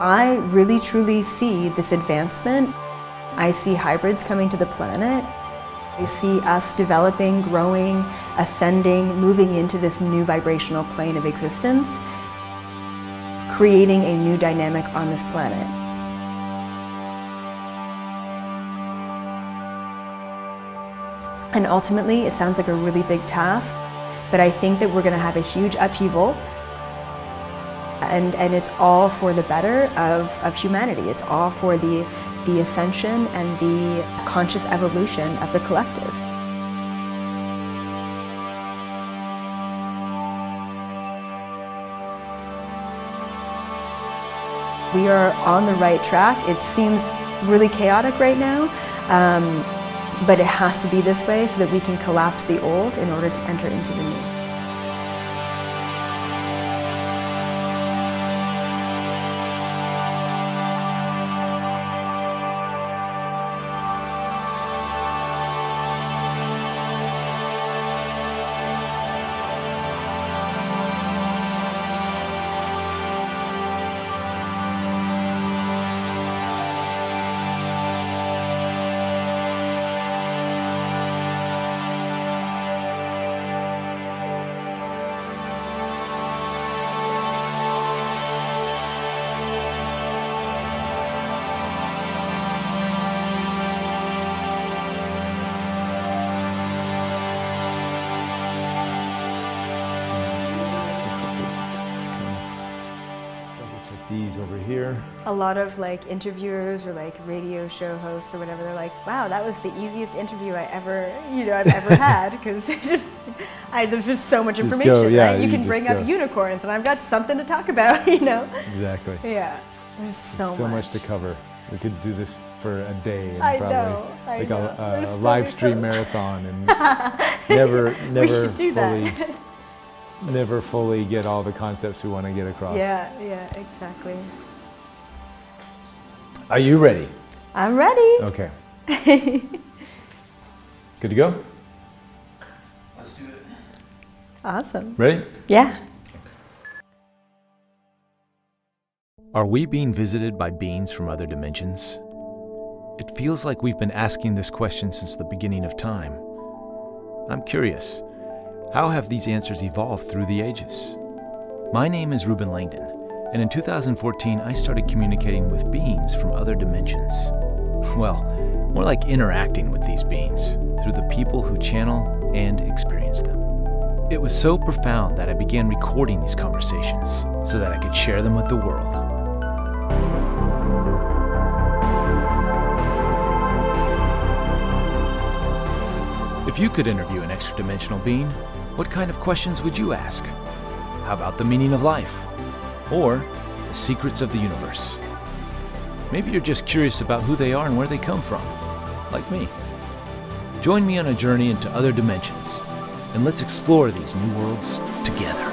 I really truly see this advancement. I see hybrids coming to the planet. I see us developing, growing, ascending, moving into this new vibrational plane of existence, creating a new dynamic on this planet. And ultimately, it sounds like a really big task, but I think that we're going to have a huge upheaval, and it's all for the better of humanity. It's all for the ascension and the conscious evolution of the collective. We are on the right track. It seems really chaotic right now, but it has to be this way so that we can collapse the old in order to enter into the new. These over here. A lot of like interviewers or like radio show hosts or whatever, they're like, wow, that was the easiest interview I've ever had, because there's just so much information, right? You can bring up unicorns and I've got something to talk about, Exactly. Yeah, there's so much to cover. We could do this for a day and I probably know. a live stream marathon and never fully get all the concepts we want to get across. Yeah, exactly. Are you ready? I'm ready. Okay. Good to go? Let's do it. Awesome. Ready? Yeah. Are we being visited by beings from other dimensions? It feels like we've been asking this question since the beginning of time. I'm curious. How have these answers evolved through the ages? My name is Reuben Langdon, and in 2014 I started communicating with beings from other dimensions. Well, more like interacting with these beings through the people who channel and experience them. It was so profound that I began recording these conversations so that I could share them with the world. If you could interview an extra-dimensional being, what kind of questions would you ask? How about the meaning of life? Or the secrets of the universe? Maybe you're just curious about who they are and where they come from, like me. Join me on a journey into other dimensions, and let's explore these new worlds together.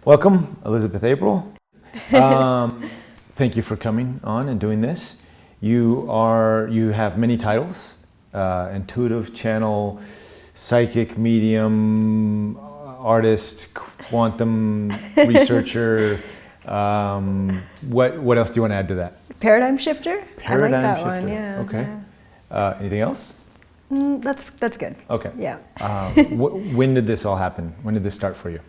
Welcome, Elizabeth April. Thank you for coming on and doing this. You have many titles: intuitive, channel, psychic, medium, artist, quantum researcher. What else do you want to add to that? Paradigm shifter. Paradigm I like that shifter. one. Yeah. Okay. Yeah. Anything else? That's good. Okay. Yeah. When did this all happen? When did this start for you?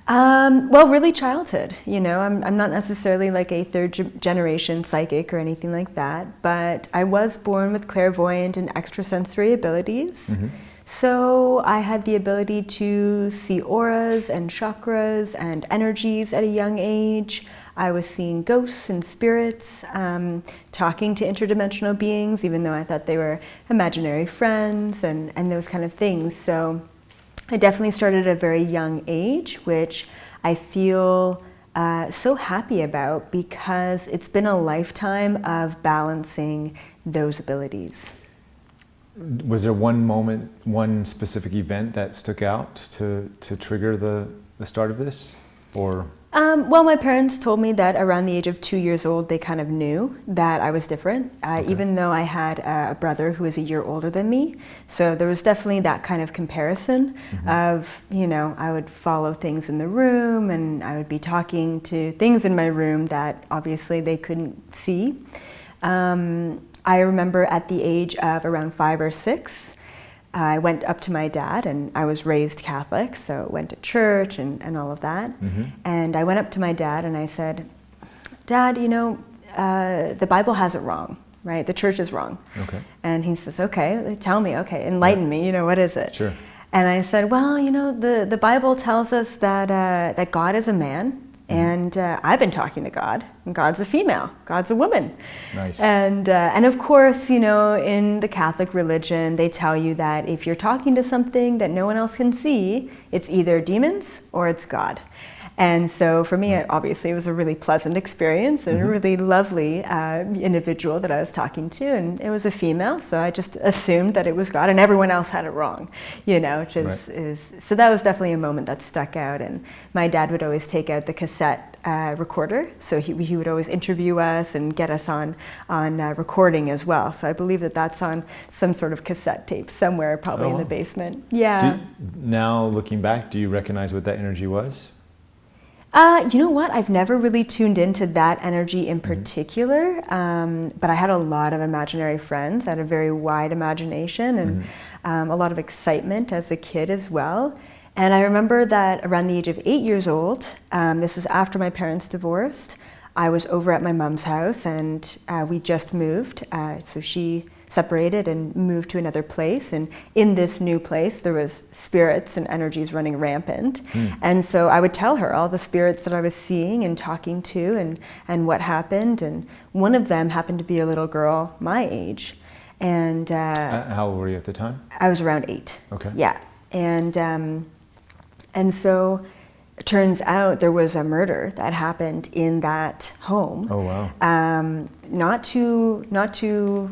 Well, really childhood. I'm not necessarily like a third generation psychic or anything like that, but I was born with clairvoyant and extrasensory abilities. Mm-hmm. So I had the ability to see auras and chakras and energies at a young age. I was seeing ghosts and spirits, talking to interdimensional beings, even though I thought they were imaginary friends and those kind of things. So I definitely started at a very young age, which I feel so happy about because it's been a lifetime of balancing those abilities. Was there one moment, one specific event that stuck out to trigger the start of this? Or? Well, my parents told me that around the age of 2 years old, they kind of knew that I was different, even though I had a brother who was a year older than me. So there was definitely that kind of comparison of, I would follow things in the room and I would be talking to things in my room that obviously they couldn't see. I remember at the age of around 5 or 6, I went up to my dad, and I was raised Catholic, so went to church and all of that. And I went up to my dad and I said, Dad, the Bible has it wrong, right? The church is wrong. Okay. And he says, okay, tell me, okay, enlighten me, what is it? Sure. And I said, well, the Bible tells us that God is a man. And I've been talking to God, and God's a female, God's a woman. Nice. And of course, in the Catholic religion, they tell you that if you're talking to something that no one else can see, it's either demons or it's God. And so for me, obviously, it was a really pleasant experience and a really lovely individual that I was talking to. And it was a female, so I just assumed that it was God, and everyone else had it wrong, which is so that was definitely a moment that stuck out. And my dad would always take out the cassette recorder, so he would always interview us and get us on recording as well. So I believe that's on some sort of cassette tape somewhere, probably in the basement. Yeah. Now looking back, do you recognize what that energy was? You know what? I've never really tuned into that energy in particular, but I had a lot of imaginary friends. I had a very wide imagination and a lot of excitement as a kid as well. And I remember that around the age of 8 years old, this was after my parents divorced, I was over at my mom's house and we just moved. So she separated and moved to another place, and in this new place there was spirits and energies running rampant. And so I would tell her all the spirits that I was seeing and talking to and what happened, and one of them happened to be a little girl my age. And how old were you at the time? I was around 8. Okay. Yeah. And so it turns out there was a murder that happened in that home. Oh, wow. Not too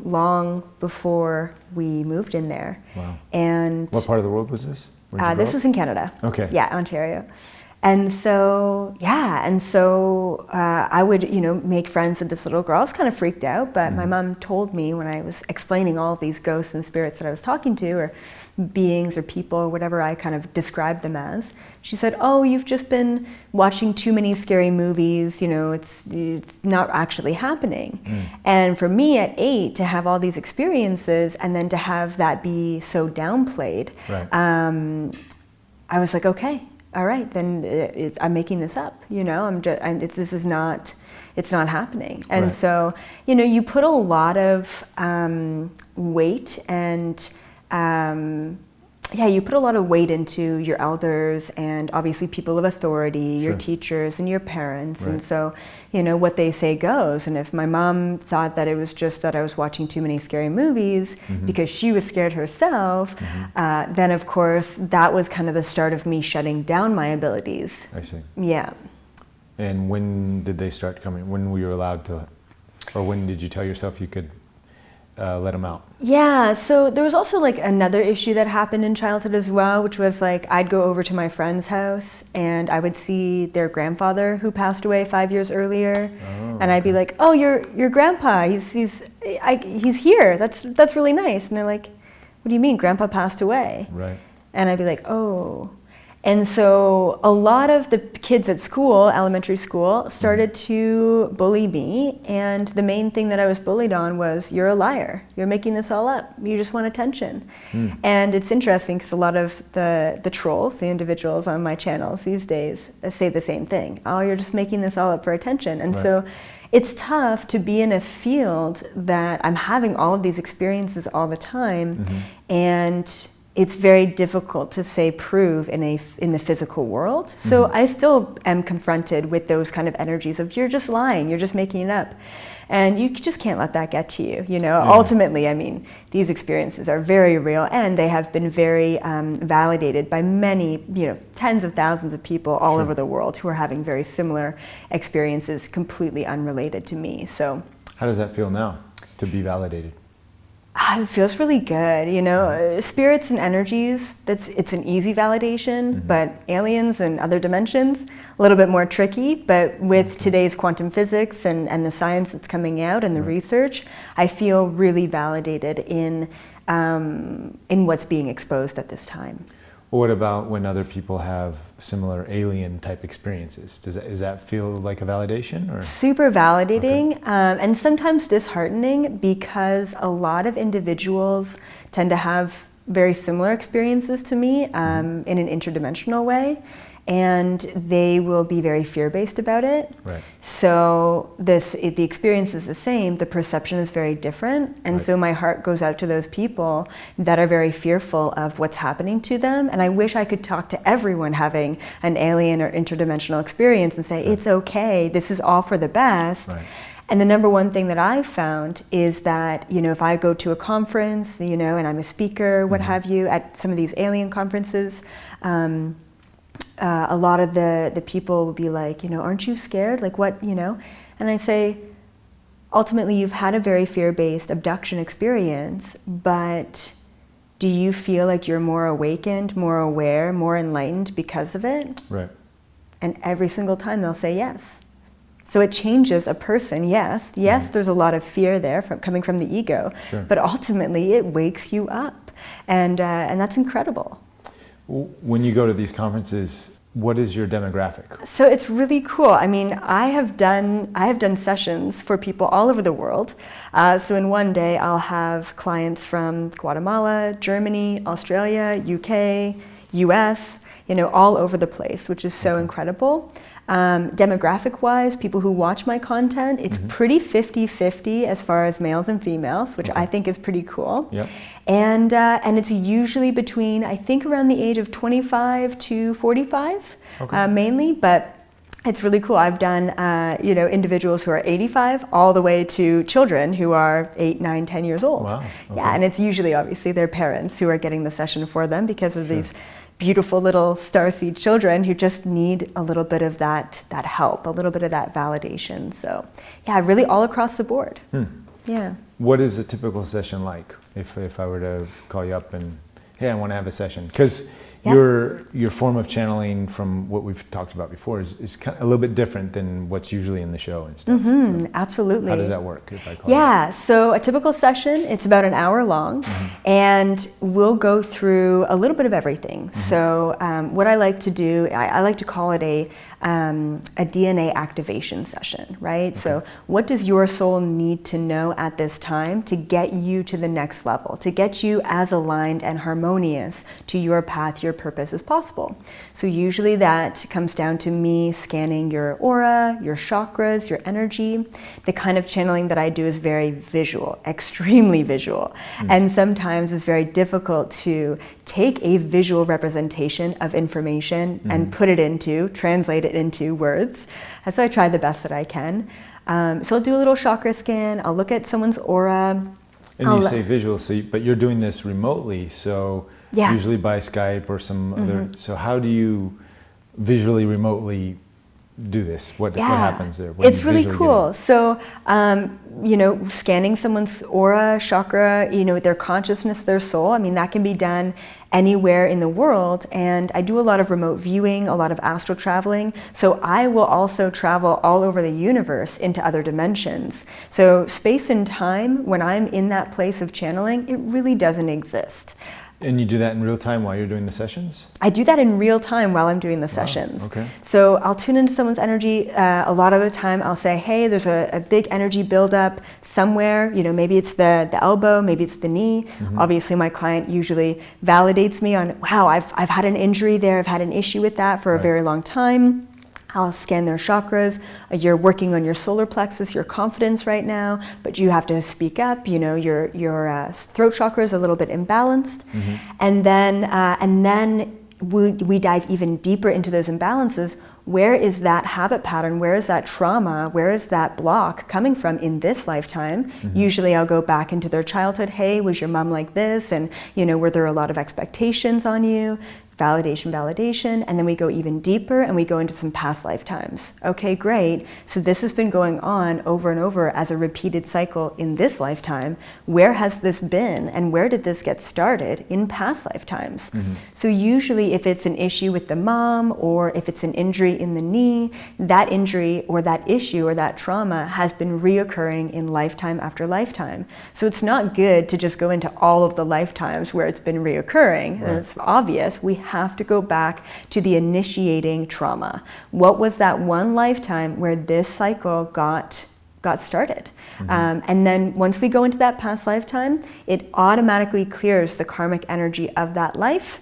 long before we moved in there. Wow. And what part of the world was this? This was in Canada. Okay. Yeah, Ontario. And so, I would, make friends with this little girl. I was kind of freaked out, but my mom told me when I was explaining all of these ghosts and spirits that I was talking to, or beings or people, or whatever I kind of described them as, she said, oh, you've just been watching too many scary movies, it's not actually happening. And for me at 8 to have all these experiences and then to have that be so downplayed, I was like, okay. All right, then I'm making this up, it's not happening. And so, you put a lot of weight and, you put a lot of weight into your elders and obviously people of authority, your teachers and your parents. And so, what they say goes. And if my mom thought that it was just that I was watching too many scary movies because she was scared herself, then of course that was kind of the start of me shutting down my abilities. I see. Yeah. And when did they start coming? When were you allowed to, or when did you tell yourself you could let them out? Yeah, so there was also like another issue that happened in childhood as well, which was like I'd go over to my friend's house and I would see their grandfather who passed away 5 years earlier, and I'd be like, "Oh, your grandpa? He's here. That's really nice." And they're like, "What do you mean, Grandpa passed away?" Right. And I'd be like, "Oh." And so a lot of the kids at school, elementary school, started to bully me. And the main thing that I was bullied on was, you're a liar. You're making this all up. You just want attention. And it's interesting because a lot of the trolls, the individuals on my channels these days, say the same thing. Oh, you're just making this all up for attention. And so it's tough to be in a field that I'm having all of these experiences all the time. And it's very difficult to say prove in the physical world. So I still am confronted with those kind of energies of, you're just lying, you're just making it up. And you just can't let that get to you, you know? Ultimately, I mean, these experiences are very real, and they have been very validated by many, you know, tens of thousands of people all over the world who are having very similar experiences completely unrelated to me, so. How does that feel now, to be validated? It feels really good, you know. Spirits and energies, it's an easy validation, but aliens and other dimensions, a little bit more tricky. But with today's quantum physics and the science that's coming out and the research, I feel really validated in what's being exposed at this time. What about when other people have similar alien type experiences? Does that feel like a validation? Or? Super validating, and sometimes disheartening, because a lot of individuals tend to have very similar experiences to me in an interdimensional way. And they will be very fear-based about it. So the experience is the same, the perception is very different. And so my heart goes out to those people that are very fearful of what's happening to them. And I wish I could talk to everyone having an alien or interdimensional experience and say, it's okay, this is all for the best. And the number one thing that I've found is that, you know, if I go to a conference, you know, and I'm a speaker, what have you, at some of these alien conferences, a lot of the people will be like, you know, aren't you scared? Like, what, you know? And I say, ultimately, you've had a very fear-based abduction experience, but do you feel like you're more awakened, more aware, more enlightened because of it? And every single time they'll say yes. So it changes a person, yes, there's a lot of fear there coming from the ego, but ultimately it wakes you up, and that's incredible. When you go to these conferences, what is your demographic? So it's really cool. I mean, I have done sessions for people all over the world. So in one day, I'll have clients from Guatemala, Germany, Australia, UK, US, you know, all over the place, which is so incredible. Demographic-wise, people who watch my content, it's pretty 50-50 as far as males and females, which I think is pretty cool. And it's usually between, I think, around the age of 25 to 45, mainly, but it's really cool. I've done, you know, individuals who are 85 all the way to children who are 8, 9, 10 years old. Yeah, and it's usually, obviously, their parents who are getting the session for them because of these beautiful little starseed children who just need a little bit of that help, a little bit of that validation. So, yeah, really all across the board. Yeah. What is a typical session like? If I were to call you up and, hey, I want to have a session, because your form of channeling, from what we've talked about before, is kind of a little bit different than what's usually in the show and stuff. So absolutely. How does that work if I call you up? So a typical session, it's about an hour long, and we'll go through a little bit of everything. So what I like to do, I like to call it a DNA activation session, right? So what does your soul need to know at this time to get you to the next level, to get you as aligned and harmonious to your path, your purpose as possible? So usually that comes down to me scanning your aura, your chakras, your energy. The kind of channeling that I do is very visual, extremely visual. And sometimes it's very difficult to take a visual representation of information and put it into, translate it into words. And so I try the best that I can. So I'll do a little chakra scan, I'll look at someone's aura. And you say visual, but you're doing this remotely, so usually by Skype or some other, so how do you visually remotely do this? What happens there? It's really cool. So, you know, scanning someone's aura, chakra, you know, their consciousness, their soul, I mean, that can be done anywhere in the world. And I do a lot of remote viewing, a lot of astral traveling. So I will also travel all over the universe into other dimensions. So space and time, when I'm in that place of channeling, it really doesn't exist. And you do that in real time while you're doing the sessions? I do that in real time while I'm doing the sessions. Okay. So I'll tune into someone's energy. A lot of the time I'll say, hey, there's a big energy buildup somewhere. You know, maybe it's the elbow, maybe it's the knee. Obviously, my client usually validates me on, wow, I've had an injury there. I've had an issue with that for a very long time. I'll scan their chakras. You're working on your solar plexus, your confidence right now, but you have to speak up. You know, your throat chakra is a little bit imbalanced, and then we dive even deeper into those imbalances. Where is that habit pattern? Where is that trauma? Where is that block coming from in this lifetime? Usually I'll go back into their childhood. Hey, was your mom like this? And, you know, were there a lot of expectations on you? Validation, and then we go even deeper and we go into some past lifetimes. Okay, great. So this has been going on over and over as a repeated cycle in this lifetime. Where has this been and where did this get started in past lifetimes? So usually if it's an issue with the mom or if it's an injury in the knee, that injury or that issue or that trauma has been reoccurring in lifetime after lifetime. So it's not good to just go into all of the lifetimes where it's been reoccurring. And it's obvious. We have to go back to the initiating trauma. What was that one lifetime where this cycle got started? And then once we go into that past lifetime, it automatically clears the karmic energy of that life.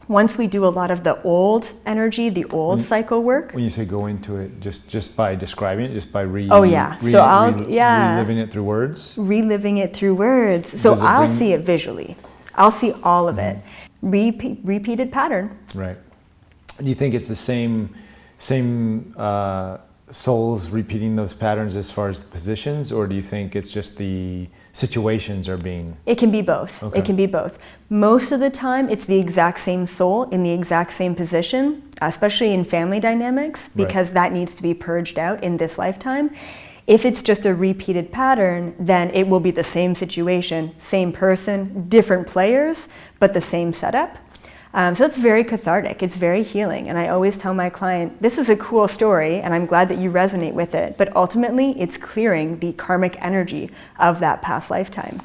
Once we do a lot of the old energy, the old cycle work. When you say go into it, just by describing it, just by reliving it through words? Reliving it through words. So I'll see it visually. I'll see all of it. Repeated pattern. Right. Do you think it's the same souls repeating those patterns as far as the positions, or do you think it's just the situations are being... It can be both. Okay. It can be both. Most of the time, it's the exact same soul in the exact same position, especially in family dynamics, because that needs to be purged out in this lifetime. If it's just a repeated pattern, then it will be the same situation, same person, different players, but the same setup. So it's very cathartic, it's very healing. And I always tell my client, this is a cool story and I'm glad that you resonate with it, but ultimately it's clearing the karmic energy of that past lifetime.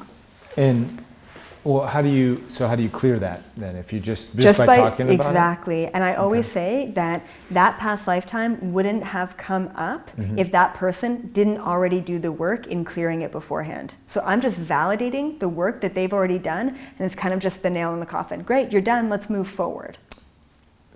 And well, how do you clear that then? If you just by talking about it? Exactly. And I always say that past lifetime wouldn't have come up if that person didn't already do the work in clearing it beforehand. So I'm just validating the work that they've already done, and it's kind of just the nail in the coffin. Great, you're done, let's move forward.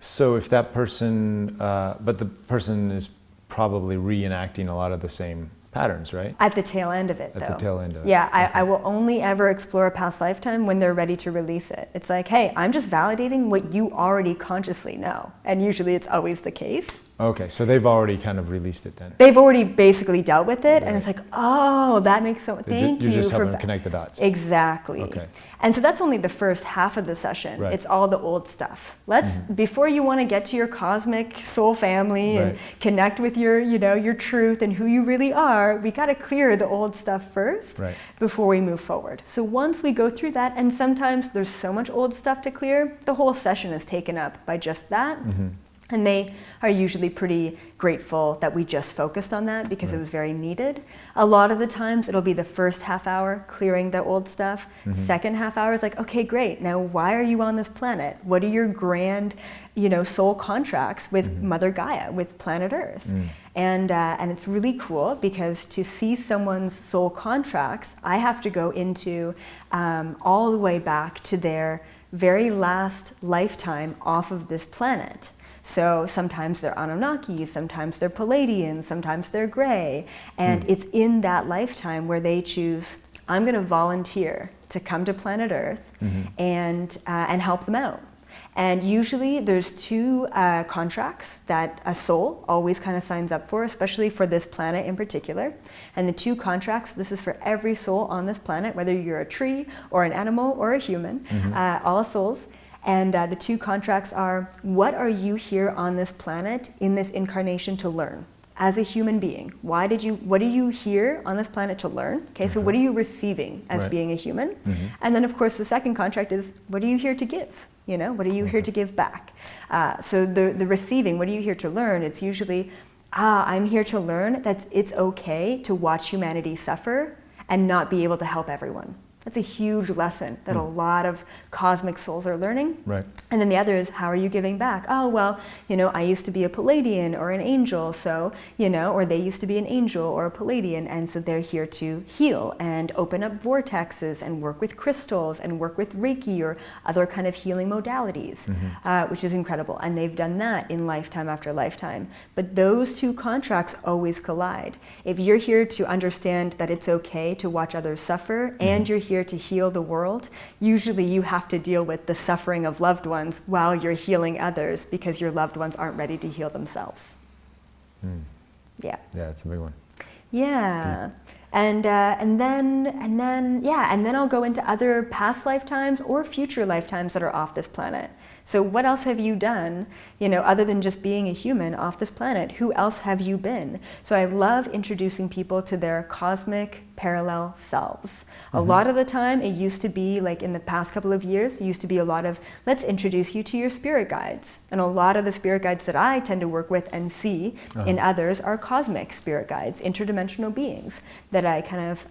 So if that person, but the person is probably reenacting a lot of the same patterns, right? At the tail end of it, though. At the tail end of it. Yeah, I will only ever explore a past lifetime when they're ready to release it. It's like, hey, I'm just validating what you already consciously know. And usually it's always the case. Okay, so they've already kind of released it then. They've already basically dealt with it, and it's like, oh, that makes so. Thank you. You're just helping them connect the dots. Exactly. Okay. And so that's only the first half of the session. Right. It's all the old stuff. Let's before you want to get to your cosmic soul family and connect with your, your truth and who you really are, we got to clear the old stuff first before we move forward. So once we go through that, and sometimes there's so much old stuff to clear, the whole session is taken up by just that. And they are usually pretty grateful that we just focused on that because it was very needed. A lot of the times it'll be the first half hour clearing the old stuff. Second half hour is like, okay, great. Now why are you on this planet? What are your grand, soul contracts with Mother Gaia, with planet Earth? And it's really cool because to see someone's soul contracts, I have to go into all the way back to their very last lifetime off of this planet. So sometimes they're Anunnakis, sometimes they're Palladians, sometimes they're gray. And it's in that lifetime where they choose, I'm going to volunteer to come to planet Earth and help them out. And usually there's two contracts that a soul always kind of signs up for, especially for this planet in particular. And the two contracts, this is for every soul on this planet, whether you're a tree or an animal or a human, all souls. And the two contracts are, what are you here on this planet in this incarnation to learn? As a human being, what are you here on this planet to learn? Okay, so what are you receiving as being a human? And then of course the second contract is, what are you here to give? What are you here to give back? So the receiving, what are you here to learn? It's usually, I'm here to learn that it's okay to watch humanity suffer and not be able to help everyone. That's a huge lesson that a lot of cosmic souls are learning. Right. And then the other is, how are you giving back? Oh, well, I used to be a Palladian or an angel, so, or they used to be an angel or a Palladian, and so they're here to heal and open up vortexes and work with crystals and work with Reiki or other kind of healing modalities, which is incredible. And they've done that in lifetime after lifetime. But those two contracts always collide. If you're here to understand that it's okay to watch others suffer, and you're here to heal the world, usually you have to deal with the suffering of loved ones while you're healing others because your loved ones aren't ready to heal themselves. Yeah. Yeah, it's a big one. Yeah. And then I'll go into other past lifetimes or future lifetimes that are off this planet. So what else have you done, other than just being a human off this planet? Who else have you been? So I love introducing people to their cosmic parallel selves. A lot of the time, it used to be, like in the past couple of years, it used to be a lot of, let's introduce you to your spirit guides. And a lot of the spirit guides that I tend to work with and see in others are cosmic spirit guides, interdimensional beings that I kind of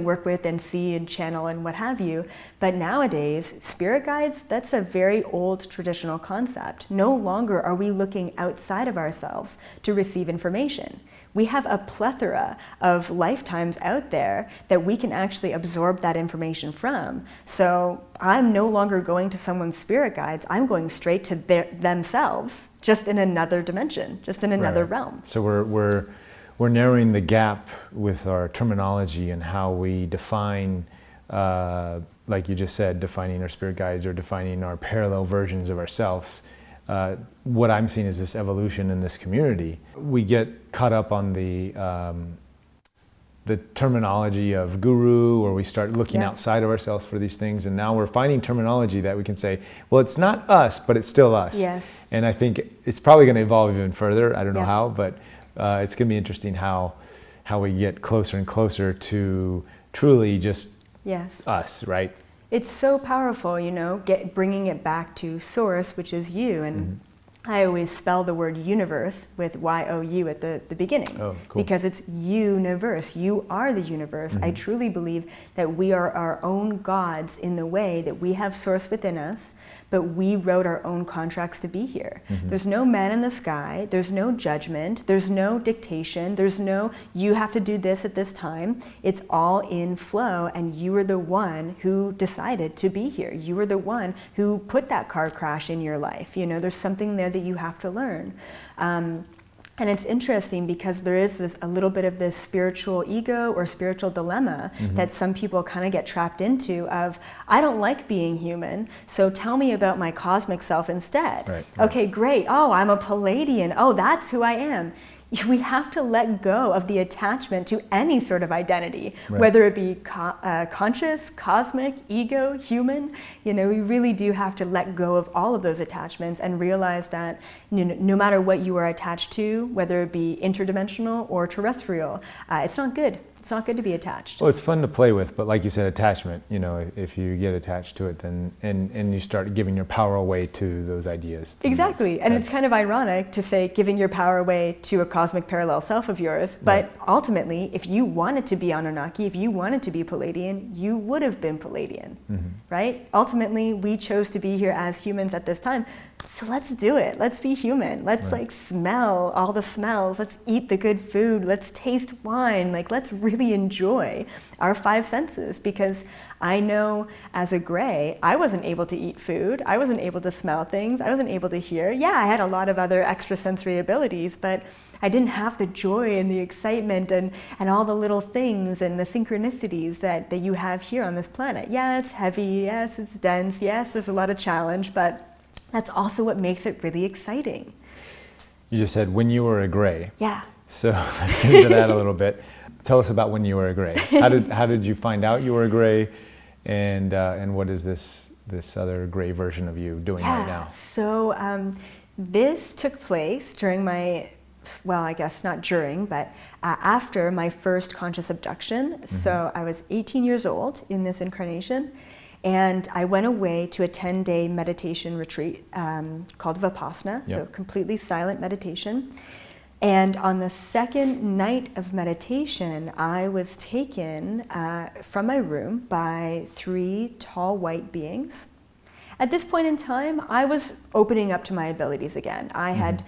work with and see and channel and what have you. But nowadays, spirit guides, that's a very old traditional concept. No longer are we looking outside of ourselves to receive information. We have a plethora of lifetimes out there that we can actually absorb that information from. So I'm no longer going to someone's spirit guides, I'm going straight to themselves, just in another dimension, just in another realm. So we're narrowing the gap with our terminology and how we define, like you just said, defining our spirit guides or defining our parallel versions of ourselves. What I'm seeing is this evolution in this community. We get caught up on the terminology of guru, or we start looking outside of ourselves for these things, and now we're finding terminology that we can say, well, it's not us, but it's still us. Yes. And I think it's probably going to evolve even further. I don't know how, but it's going to be interesting how we get closer and closer to truly just us, right? It's so powerful, bringing it back to source, which is you. And I always spell the word universe with Y-O-U at the beginning. Oh, cool. Because it's universe. You are the universe. I truly believe that we are our own gods in the way that we have source within us, but we wrote our own contracts to be here. There's no man in the sky. There's no judgment. There's no dictation. There's no, you have to do this at this time. It's all in flow, and you are the one who decided to be here. You are the one who put that car crash in your life. There's something there that you have to learn. And it's interesting because there is a little bit of this spiritual ego or spiritual dilemma that some people kind of get trapped into of, I don't like being human, so tell me about my cosmic self instead. Right. Okay, great. Oh, I'm a Palladian. Oh, that's who I am. We have to let go of the attachment to any sort of identity, whether it be conscious, cosmic, ego, human. We really do have to let go of all of those attachments and realize that no matter what you are attached to, whether it be interdimensional or terrestrial, it's not good. It's not good to be attached. Well, it's fun to play with, but like you said, attachment, if you get attached to it, then and you start giving your power away to those ideas. Exactly. And it's kind of ironic to say giving your power away to a cosmic parallel self of yours, but ultimately, if you wanted to be Anunnaki, if you wanted to be Palladian, you would have been Palladian, right? Ultimately, we chose to be here as humans at this time. So let's do it. Let's be human. Let's smell all the smells. Let's eat the good food. Let's taste wine. Let's really enjoy our five senses, because I know as a gray, I wasn't able to eat food. I wasn't able to smell things. I wasn't able to hear. Yeah, I had a lot of other extrasensory abilities, but I didn't have the joy and the excitement and all the little things and the synchronicities that you have here on this planet. Yeah, it's heavy. Yes, it's dense. Yes, there's a lot of challenge, but that's also what makes it really exciting. You just said when you were a gray. Yeah. So let's get into that a little bit. Tell us about when you were a gray. How did you find out you were a gray, and what is this other gray version of you doing right now? So this took place during my, well, I guess not during, but after my first conscious abduction. So I was 18 years old in this incarnation. And I went away to a 10-day meditation retreat called Vipassana, so completely silent meditation. And on the second night of meditation, I was taken from my room by 3 tall white beings. At this point in time, I was opening up to my abilities again. I had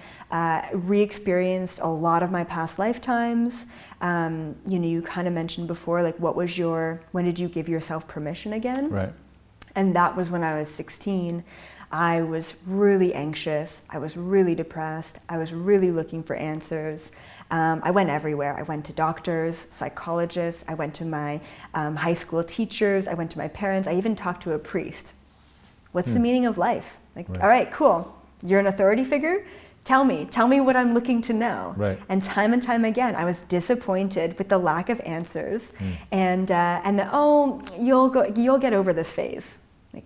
re-experienced a lot of my past lifetimes. You kind of mentioned before, like, when did you give yourself permission again? Right. And that was when I was 16. I was really anxious. I was really depressed. I was really looking for answers. I went everywhere. I went to doctors, psychologists. I went to my high school teachers. I went to my parents. I even talked to a priest. What's the meaning of life? Like, all right, cool. You're an authority figure. Tell me what I'm looking to know. Right. And time again, I was disappointed with the lack of answers, and you'll get over this phase. Like,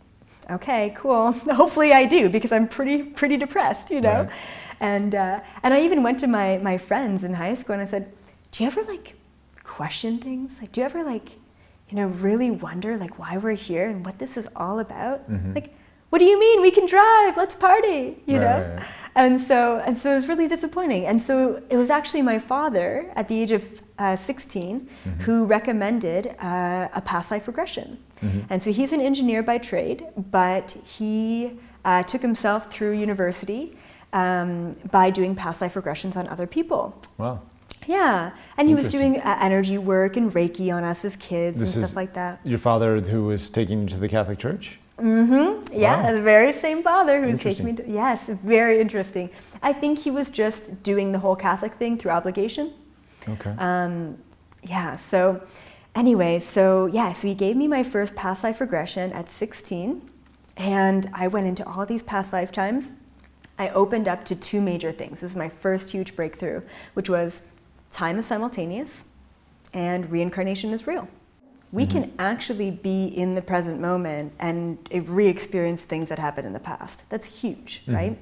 okay, cool. Hopefully I do, because I'm pretty depressed, you know. Right. And I even went to my friends in high school and I said, do you ever like question things? Like, do you ever like, really wonder like why we're here and what this is all about? Like, what do you mean? We can drive, let's party, you know? Right. And so it was really disappointing. And so it was actually my father at the age of 16 who recommended a past life regression. And so he's an engineer by trade, but he took himself through university by doing past life regressions on other people. Wow. Yeah, and he was doing energy work and Reiki on us as kids and stuff like that. Your father who was taking you to the Catholic Church? Yeah, wow. The very same father who's taking me to, yes, very interesting. I think he was just doing the whole Catholic thing through obligation. Okay. So anyway, so he gave me my first past life regression at 16, and I went into all these past lifetimes. I opened up to 2 major things. This was my first huge breakthrough, which was time is simultaneous and reincarnation is real. We can actually be in the present moment and re-experience things that happened in the past. That's huge, right?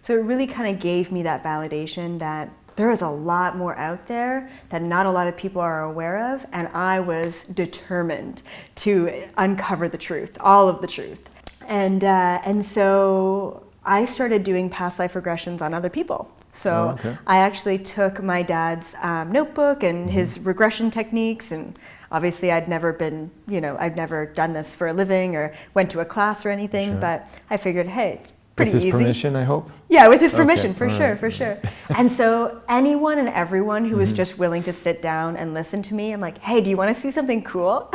So it really kind of gave me that validation that there is a lot more out there that not a lot of people are aware of, and I was determined to uncover the truth, all of the truth. And so I started doing past life regressions on other people. So I actually took my dad's notebook and his regression techniques, and obviously I'd never done this for a living or went to a class or anything, but I figured, hey, it's pretty easy. With his permission, I hope? Yeah, with his permission, for sure. And so anyone and everyone who was just willing to sit down and listen to me, I'm like, hey, do you want to see something cool?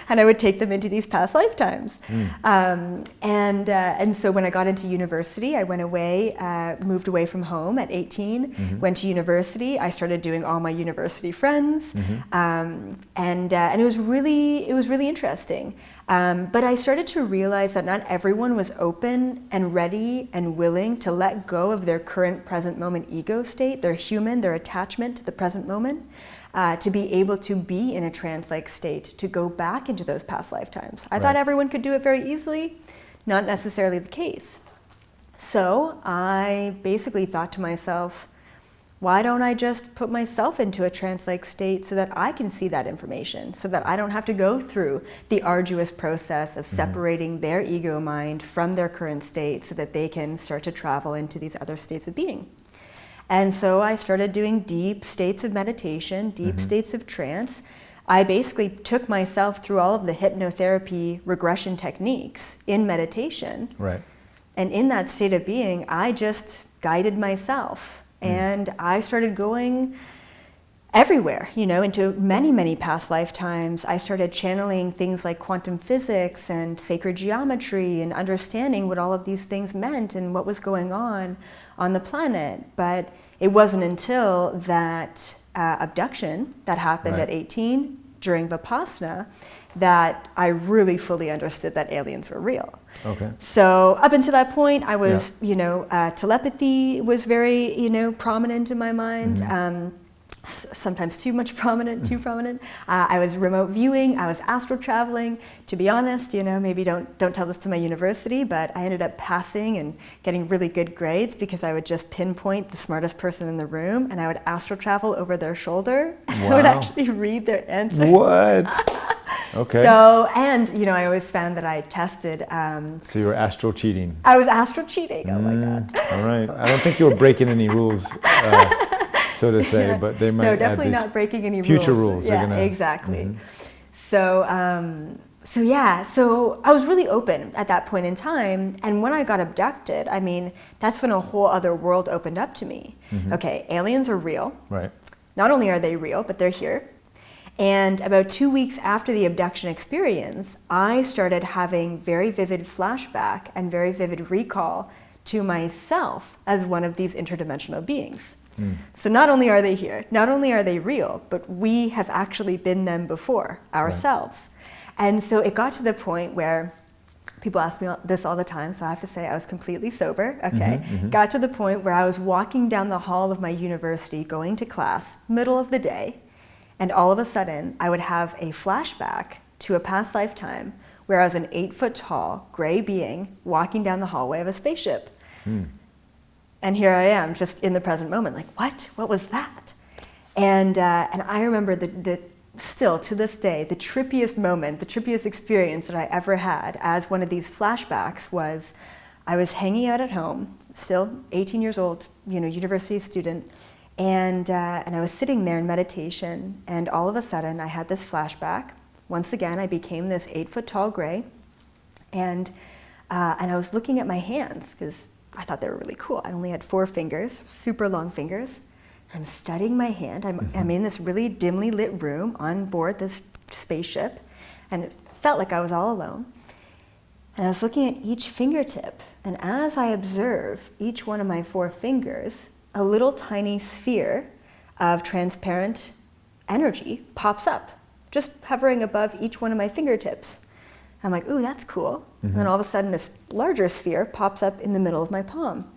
And I would take them into these past lifetimes. And so when I got into university, I went away, moved away from home at 18, went to university. I started doing all my university friends, and it was really interesting. But I started to realize that not everyone was open and ready and willing to let go of their current present moment ego state, their their attachment to the present moment, to be able to be in a trance-like state, to go back into those past lifetimes. I thought everyone could do it very easily, not necessarily the case. So I basically thought to myself, why don't I just put myself into a trance-like state so that I can see that information, so that I don't have to go through the arduous process of separating their ego mind from their current state so that they can start to travel into these other states of being. And so I started doing deep states of meditation, deep states of trance. I basically took myself through all of the hypnotherapy regression techniques in meditation. Right. And in that state of being, I just guided myself. And I started going everywhere, into many past lifetimes. I started channeling things like quantum physics and sacred geometry and understanding what all of these things meant and what was going on the planet. But it wasn't until that abduction that happened at 18 during Vipassana that I really fully understood that aliens were real. Okay. So up until that point, I was, telepathy was very, prominent in my mind. Sometimes too much prominent, too prominent. I was remote viewing. I was astral traveling. To be honest, maybe don't tell this to my university, but I ended up passing and getting really good grades because I would just pinpoint the smartest person in the room, and I would astral travel over their shoulder. Wow. I would actually read their answers. What? Okay. So, and, I always found that I tested. So you were astral cheating. I was astral cheating. Oh my God. All right. I don't think you were breaking any rules so to say, but they might no, add definitely these not breaking any future rules. rules. Yeah, exactly. So I was really open at that point in time. And when I got abducted, I mean, that's when a whole other world opened up to me. Okay, aliens are real. Right. Not only are they real, but they're here. And about 2 weeks after the abduction experience, I started having very vivid flashback and very vivid recall to myself as one of these interdimensional beings. So not only are they here, not only are they real, but we have actually been them before ourselves. Right. And so it got to the point where people ask me this all the time, so I have to say I was completely sober, okay? Got to the point where I was walking down the hall of my university, going to class, middle of the day, and all of a sudden I would have a flashback to a past lifetime where I was an 8-foot-tall gray being walking down the hallway of a spaceship. And here I am, just in the present moment, like, what? What was that? And I remember still to this day, the trippiest moment, the trippiest experience that I ever had as one of these flashbacks was I was hanging out at home, still 18 years old, university student, and I was sitting there in meditation, and all of a sudden I had this flashback. Once again, I became this 8-foot-tall gray, and I was looking at my hands because I thought they were really cool. I only had 4 fingers, super long fingers. I'm studying my hand. I'm in this really dimly lit room on board this spaceship, and it felt like I was all alone. And I was looking at each fingertip, and as I observe each one of my 4 fingers, a little tiny sphere of transparent energy pops up, just hovering above each one of my fingertips. I'm like, ooh, that's cool. And then all of a sudden this larger sphere pops up in the middle of my palm.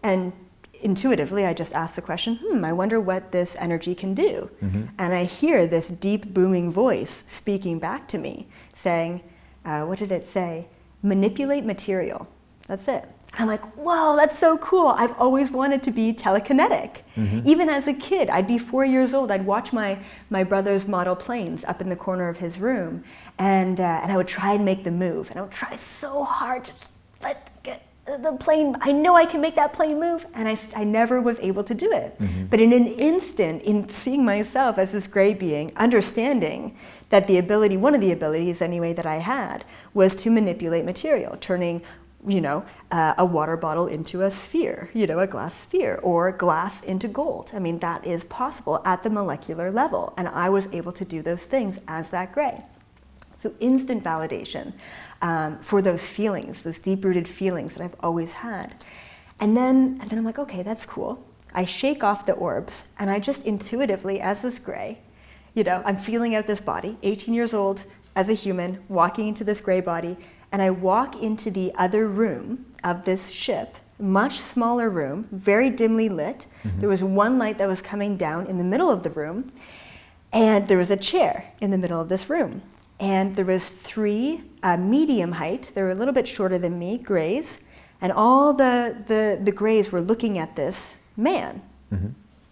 And intuitively, I just asked the question, I wonder what this energy can do. And I hear this deep booming voice speaking back to me saying, what did it say? Manipulate material. That's it. I'm like, whoa, that's so cool. I've always wanted to be telekinetic. Even as a kid, I'd be 4 years old. I'd watch my brother's model planes up in the corner of his room, and I would try and make the move. And I would try so hard to just get the plane. I know I can make that plane move, and I never was able to do it. But in an instant, in seeing myself as this gray being, understanding that the ability, one of the abilities anyway that I had, was to manipulate material, turning a water bottle into a sphere, a glass sphere, or glass into gold. I mean, that is possible at the molecular level, and I was able to do those things as that gray. So instant validation for those feelings, those deep-rooted feelings that I've always had. And then I'm like, okay, that's cool. I shake off the orbs, and I just intuitively, as this gray, I'm feeling out this body, 18 years old, as a human, walking into this gray body, and I walk into the other room of this ship, much smaller room, very dimly lit. There was one light that was coming down in the middle of the room, and there was a chair in the middle of this room. And there was 3 medium height, they were a little bit shorter than me, grays, and all the grays were looking at this man,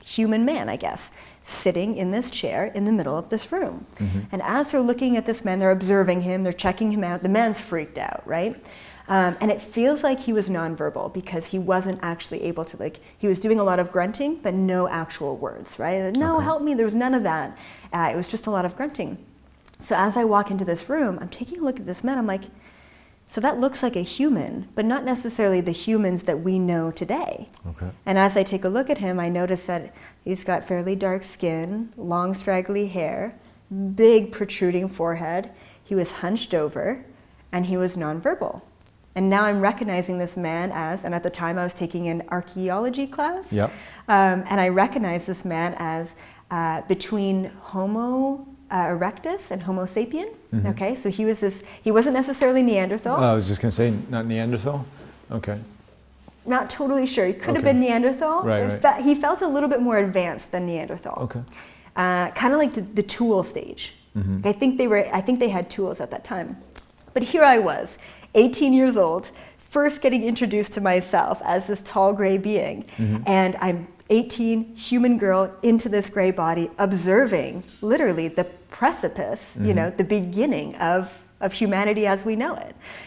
human man, I guess, sitting in this chair in the middle of this room. And as they're looking at this man, they're observing him, they're checking him out. The man's freaked out, right? And it feels like he was nonverbal because he wasn't actually able to, he was doing a lot of grunting, but no actual words, right? No, help me, there was none of that. It was just a lot of grunting. So as I walk into this room, I'm taking a look at this man, I'm like, so that looks like a human, but not necessarily the humans that we know today. And as I take a look at him, I notice that he's got fairly dark skin, long straggly hair, big protruding forehead. He was hunched over, and he was nonverbal. And now I'm recognizing this man as, and at the time I was taking an archaeology class, and I recognize this man as between Homo erectus and Homo sapien. Okay, so he wasn't necessarily Neanderthal. I was just going to say, not Neanderthal? Okay. Not totally sure. He could have been Neanderthal. Right. He felt a little bit more advanced than Neanderthal. Okay. Kind of like the tool stage. I think they had tools at that time. But here I was, 18 years old, first getting introduced to myself as this tall gray being, and I'm 18, human girl into this gray body, observing literally the precipice, the beginning of humanity as we know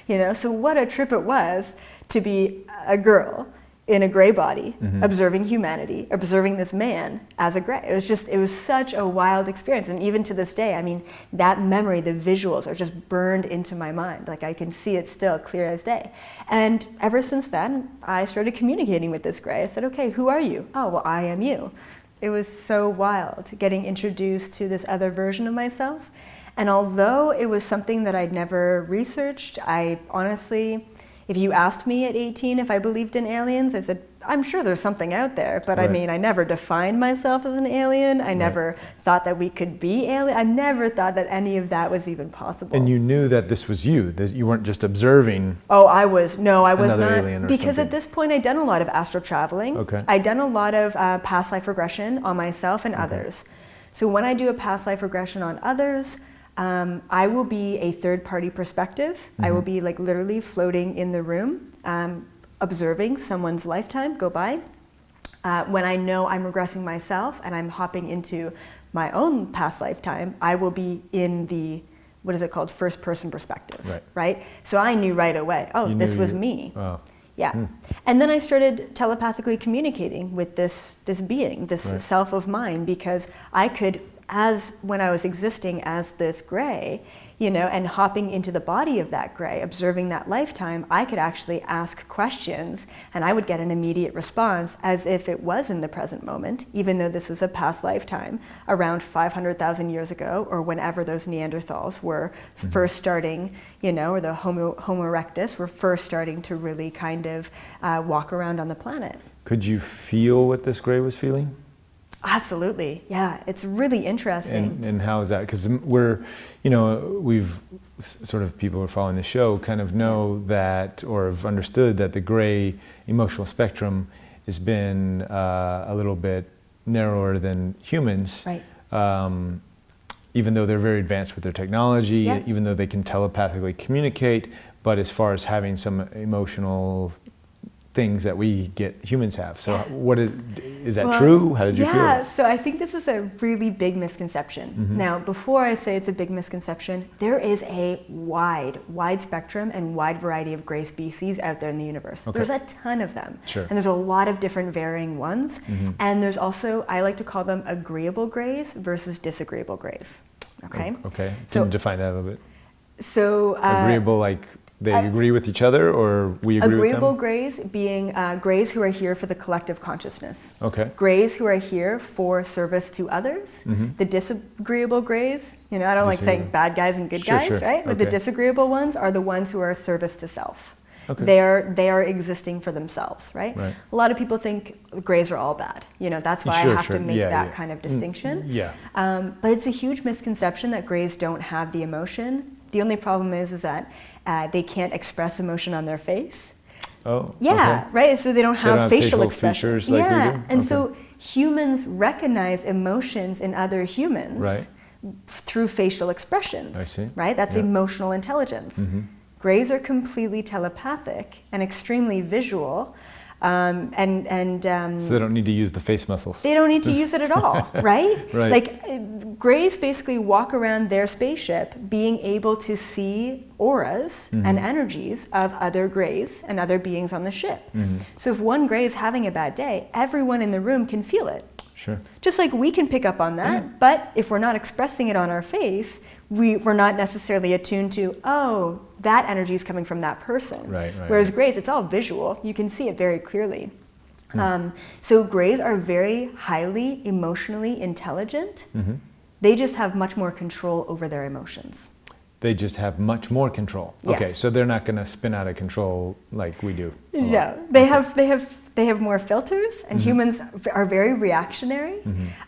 it. So what a trip it was to be a girl in a gray body, observing humanity, observing this man as a gray. It was such a wild experience. And even to this day, I mean, that memory, the visuals are just burned into my mind. Like I can see it still clear as day. And ever since then, I started communicating with this gray. I said, okay, who are you? Oh, well, I am you. It was so wild getting introduced to this other version of myself. And although it was something that I'd never researched, I honestly, if you asked me at 18 if I believed in aliens, I said, I'm sure there's something out there, but Right. I mean, I never defined myself as an alien. I never thought that we could be alien. I never thought that any of that was even possible. And you knew that this was you, that you weren't just observing. Oh, I was Another not. alien or Because something. at this point, I'd done a lot of astral traveling. Okay. I'd done a lot of past life regression on myself and others. So when I do a past life regression on others, I will be a third-party perspective. I will be like literally floating in the room, observing someone's lifetime go by. When I know I'm regressing myself and I'm hopping into my own past lifetime, I will be in the, what is it called, first-person perspective, right? So I knew right away, oh, this was me. Wow. Yeah. And then I started telepathically communicating with this being, this self of mine, because I could, as when I was existing as this gray, you know, and hopping into the body of that gray, observing that lifetime, I could actually ask questions and I would get an immediate response as if it was in the present moment, even though this was a past lifetime around 500,000 years ago, or whenever those Neanderthals were first starting, you know, or the Homo erectus were first starting to really kind of walk around on the planet. Could you feel what this gray was feeling? Absolutely, yeah. It's really interesting. And how is that? Because we're, you know, we've sort of, people who are following the show kind of know that, or have understood that the gray emotional spectrum has been a little bit narrower than humans. Right. Even though they're very advanced with their technology, even though they can telepathically communicate, but as far as having some emotional things that we humans have. So what is that true? How did you feel? Yeah, so I think this is a really big misconception. Now, before I say it's a big misconception, there is a wide spectrum and wide variety of gray species out there in the universe. There's a ton of them. And there's a lot of different varying ones. And there's also, I like to call them agreeable grays versus disagreeable grays. Okay? Okay, So, can you define that a little bit? So agreeable, like they agree with each other, or we agree agreeable with them? grays being grays who are here for the collective consciousness. Okay. Grays who are here for service to others. The disagreeable grays, you know, I don't like saying bad guys and good guys, right? But the disagreeable ones are the ones who are service to self. Okay. They are existing for themselves, right? A lot of people think grays are all bad. You know, that's why I have to make that kind of distinction. But it's a huge misconception that grays don't have the emotion. The only problem is that they can't express emotion on their face. Oh, right? So they don't have facial expression. Features like we do? And so humans recognize emotions in other humans through facial expressions. I see. Right? That's emotional intelligence. Grays are completely telepathic and extremely visual. So they don't need to use the face muscles. They don't need to use it at all, right? Like grays basically walk around their spaceship being able to see auras and energies of other grays and other beings on the ship. So if one gray is having a bad day, everyone in the room can feel it. Sure. Just like we can pick up on that, but if we're not expressing it on our face, we're not necessarily attuned to, oh, that energy is coming from that person. Whereas grays, it's all visual. You can see it very clearly. So grays are very highly emotionally intelligent. They just have much more control over their emotions. They just have much more control. Okay, so they're not going to spin out of control like we do. No, they have more filters, and humans are very reactionary.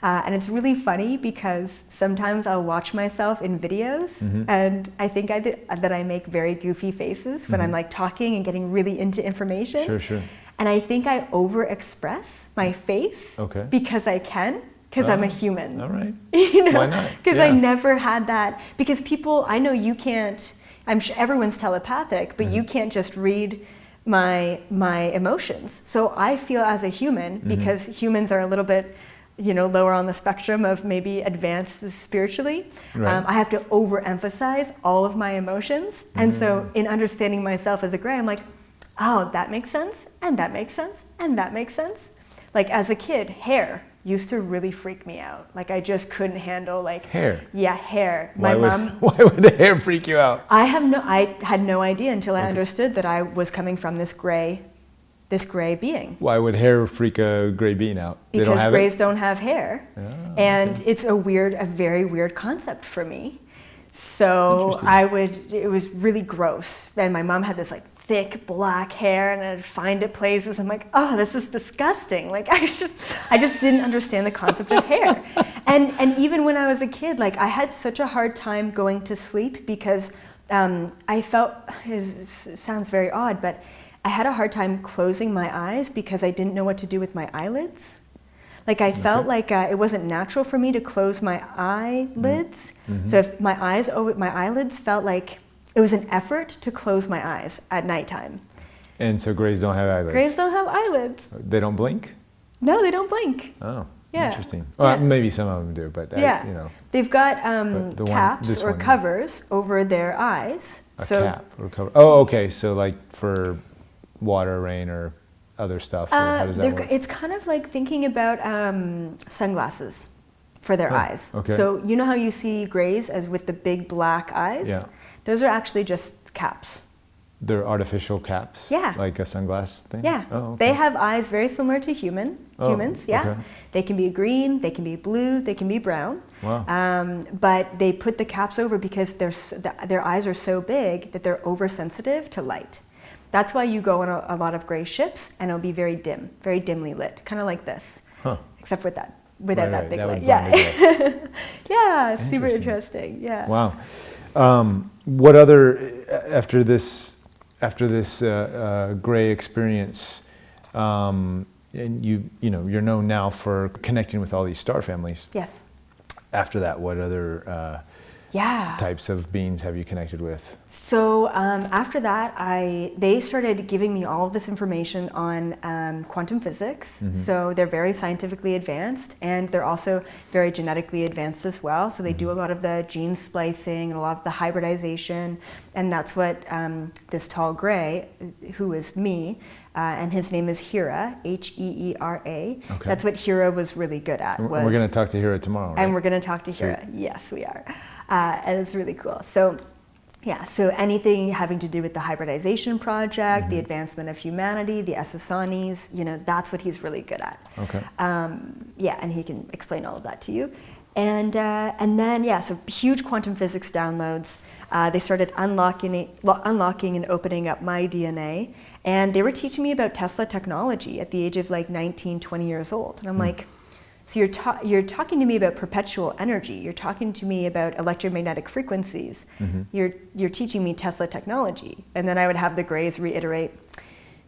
And it's really funny because sometimes I'll watch myself in videos, and I think that I make very goofy faces when I'm like talking and getting really into information. Sure. And I think I overexpress my face because I can. Because I'm a human. All right. You know? Why not? Because I never had that. Because people, I know you can't, I'm sure everyone's telepathic, but you can't just read my emotions. So I feel as a human, because humans are a little bit, you know, lower on the spectrum of maybe advanced spiritually, I have to overemphasize all of my emotions. And so in understanding myself as a gray, I'm like, oh, that makes sense, and that makes sense, and that makes sense. Like as a kid, hair used to really freak me out. Like I just couldn't handle like hair. Yeah, hair. Why would the hair freak you out? I had no idea until I understood that I was coming from this gray being. Why would hair freak a gray being out? Because grays don't have hair. Oh, and it's a very weird concept for me. So it was really gross. And my mom had this like thick black hair, and I'd find it places. I'm like, oh, this is disgusting. Like I just didn't understand the concept of hair. And even when I was a kid, like I had such a hard time going to sleep because I felt, it sounds very odd, but I had a hard time closing my eyes because I didn't know what to do with my eyelids. Like I felt like it wasn't natural for me to close my eyelids. Mm-hmm. So if my eyelids felt like it was an effort to close my eyes at nighttime. And so grays don't have eyelids? Grays don't have eyelids. They don't blink? No, they don't blink. Oh, yeah. Interesting. Well, maybe some of them do, but yeah. They've got caps or covers over their eyes. A cap or cover. Oh, okay. So like for water, rain, or other stuff? Or how does that work? It's kind of like thinking about sunglasses for their eyes. Okay. So you know how you see grays as with the big black eyes? Yeah. Those are actually just caps. They're artificial caps? Yeah. Like a sunglass thing? Yeah. Oh, okay. They have eyes very similar to humans, yeah. Okay. They can be green, they can be blue, they can be brown. Wow. But they put the caps over because their eyes are so big that they're oversensitive to light. That's why you go on a lot of gray ships and it'll be very dim, very dimly lit, kind of like this. Huh. Except without that big light. Yeah. Yeah, super interesting. Yeah. Wow. What other after this gray experience, and you're known now for connecting with all these star families. Yes. After that, what other types of beings have you connected with? So after that, they started giving me all of this information on quantum physics. Mm-hmm. So they're very scientifically advanced, and they're also very genetically advanced as well. So they do a lot of the gene splicing and a lot of the hybridization, and that's what this tall gray, who is me, and his name is Heera, Heera. Okay. That's what Heera was really good at. We're going to talk to Heera tomorrow, right? And we're going to talk to Heera. Yes, we are. And it's really cool. So anything having to do with the hybridization project, the advancement of humanity, the SSONIs, that's what he's really good at. Okay. And he can explain all of that to you. And then, so huge quantum physics downloads. They started unlocking and opening up my DNA. And they were teaching me about Tesla technology at the age of like 19, 20 years old. And I'm like, so you're talking to me about perpetual energy. You're talking to me about electromagnetic frequencies. Mm-hmm. You're teaching me Tesla technology. And then I would have the grays reiterate,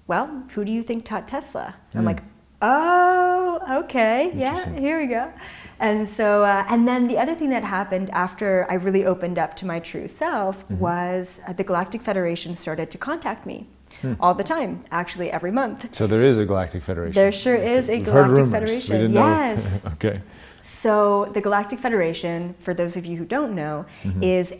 well, who do you think taught Tesla? I'm like, oh, okay, yeah, here we go. And so, and then the other thing that happened after I really opened up to my true self was the Galactic Federation started to contact me. All the time, actually every month. So there is a Galactic Federation. There sure is a Galactic Federation. We didn't yes. know. Okay. So the Galactic Federation, for those of you who don't know, is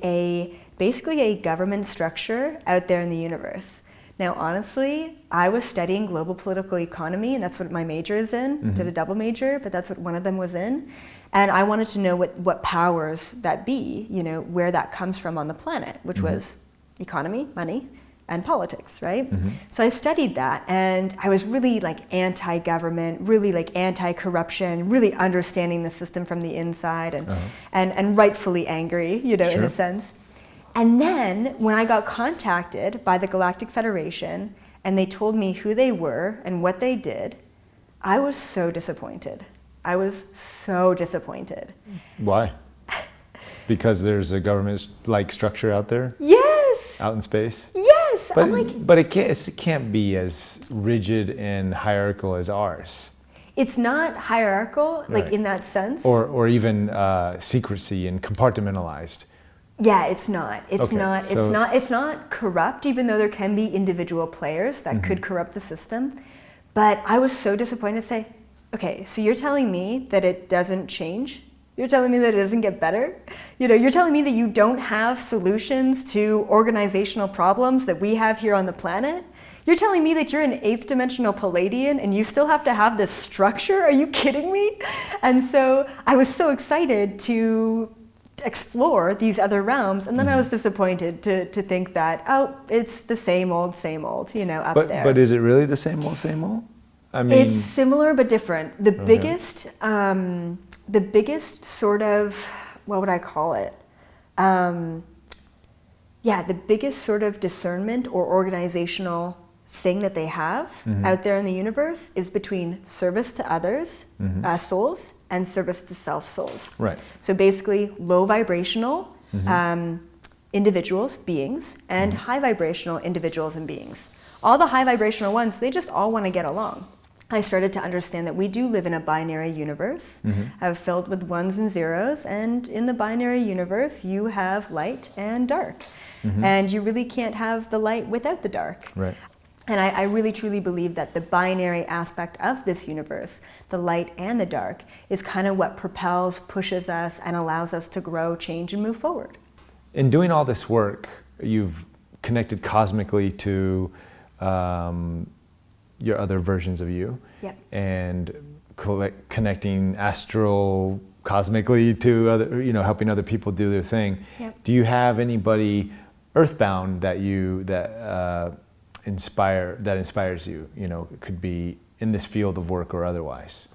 basically a government structure out there in the universe. Now, honestly, I was studying global political economy, and that's what my major is in. Did a double major, but that's what one of them was in. And I wanted to know what powers that be, where that comes from on the planet, which was economy, money, and politics, right? So I studied that, and I was really like anti-government, really like anti-corruption, really understanding the system from the inside, and rightfully angry, in a sense. And then when I got contacted by the Galactic Federation and they told me who they were and what they did, I was so disappointed. Why? Because there's a government-like structure out there? Yes! Out in space? Yes! But it can't be as rigid and hierarchical as ours. It's not hierarchical, in that sense. Or even secrecy and compartmentalized. Yeah, it's not. It's not corrupt, even though there can be individual players that could corrupt the system. But I was so disappointed to say, okay, so you're telling me that it doesn't change? You're telling me that it doesn't get better? You're telling me that you don't have solutions to organizational problems that we have here on the planet? You're telling me that you're an 8th dimensional Palladian and you still have to have this structure? Are you kidding me? And so I was so excited to explore these other realms, and then I was disappointed to think that, oh, it's the same old, you know, up there. But is it really the same old, same old? I mean, it's similar but different. The biggest sort of, what would I call it? The biggest sort of discernment or organizational thing that they have out there in the universe is between service to others, souls, and service to self souls. Right. So basically low vibrational individuals, beings, and high vibrational individuals and beings. All the high vibrational ones, they just all want to get along. I started to understand that we do live in a binary universe, filled with ones and zeros, and in the binary universe you have light and dark. And you really can't have the light without the dark. Right. And I really truly believe that the binary aspect of this universe, the light and the dark, is kind of what propels, pushes us, and allows us to grow, change, and move forward. In doing all this work, you've connected cosmically to your other versions of you, and connecting astral cosmically to other, you know, helping other people do their thing. Do you have anybody earthbound that inspires you? You know, it could be in this field of work or otherwise.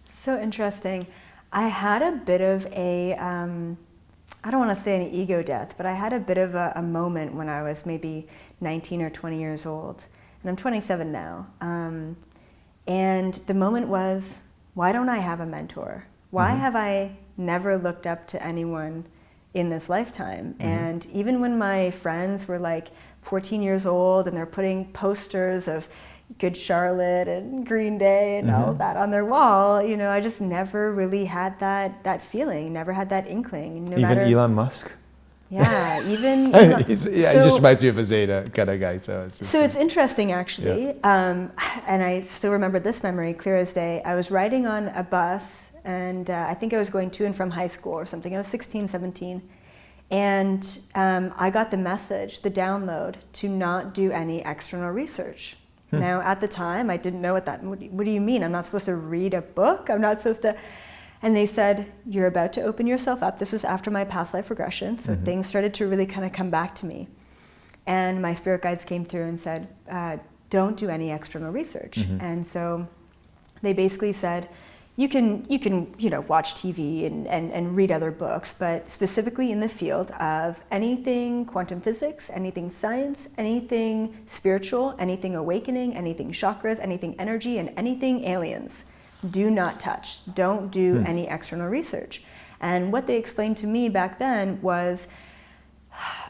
So interesting. I had a bit of a, I don't want to say an ego death, but I had a bit of a moment when I was maybe 19 or 20 years old. And I'm 27 now. And the moment was, why don't I have a mentor? Why have I never looked up to anyone in this lifetime? And even when my friends were like 14 years old and they're putting posters of Good Charlotte and Green Day and all of that on their wall, you know, I just never really had that feeling, never had that inkling. Even Elon Musk? Yeah, even it just reminds me of a Zeta kind of guy. So it's interesting, actually. And I still remember this memory clear as day. I was riding on a bus, and I think I was going to and from high school or something. I was 16, 17. And I got the message, the download, to not do any external research. Now, at the time, I didn't know what do you mean? I'm not supposed to read a book? I'm not supposed to... And they said, you're about to open yourself up. This was after my past life regression, so things started to really kind of come back to me. And my spirit guides came through and said, don't do any external research. And so they basically said, you can watch TV and read other books, but specifically in the field of anything quantum physics, anything science, anything spiritual, anything awakening, anything chakras, anything energy, and anything aliens. Do not touch. Don't do any external research. And what they explained to me back then was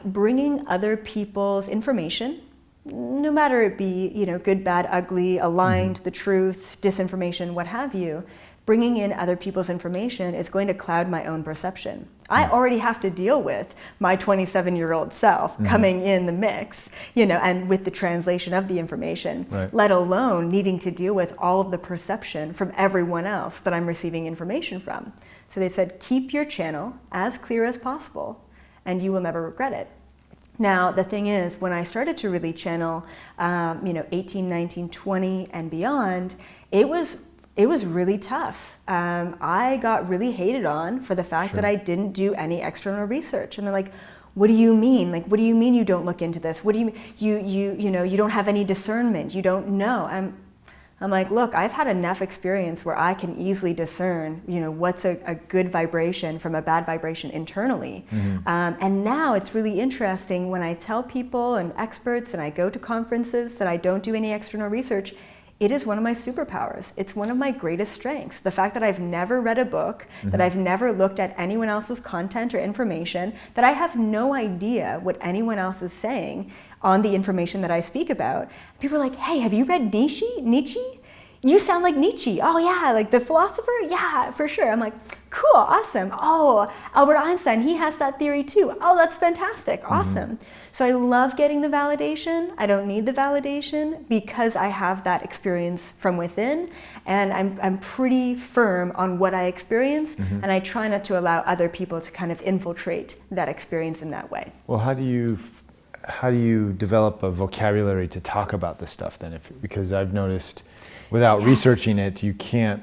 bringing other people's information, no matter it be, you know, good, bad, ugly, aligned, the truth, disinformation, what have you, bringing in other people's information is going to cloud my own perception. I already have to deal with my 27-year-old self coming in the mix, you know, and with the translation of the information, let alone needing to deal with all of the perception from everyone else that I'm receiving information from. So they said, keep your channel as clear as possible, and you will never regret it. Now, the thing is, when I started to really channel, 18, 19, 20, and beyond, it was really tough. I got really hated on for the fact that I didn't do any external research. And they're like, what do you mean? Like, what do you mean you don't look into this? What do you mean you don't have any discernment? You don't know. I'm like, look, I've had enough experience where I can easily discern, you know, what's a good vibration from a bad vibration internally. And now it's really interesting when I tell people and experts and I go to conferences that I don't do any external research. It is one of my superpowers. It's one of my greatest strengths. The fact that I've never read a book, that I've never looked at anyone else's content or information, that I have no idea what anyone else is saying on the information that I speak about. People are like, hey, have you read Nietzsche? You sound like Nietzsche. Oh yeah, like the philosopher? Yeah, for sure. I'm like, cool, awesome. Oh, Albert Einstein, he has that theory too. Oh, that's fantastic, awesome. So I love getting the validation. I don't need the validation because I have that experience from within, and I'm pretty firm on what I experience, and I try not to allow other people to kind of infiltrate that experience in that way. Well, how do how do you develop a vocabulary to talk about this stuff then? Because I've noticed without researching it, you can't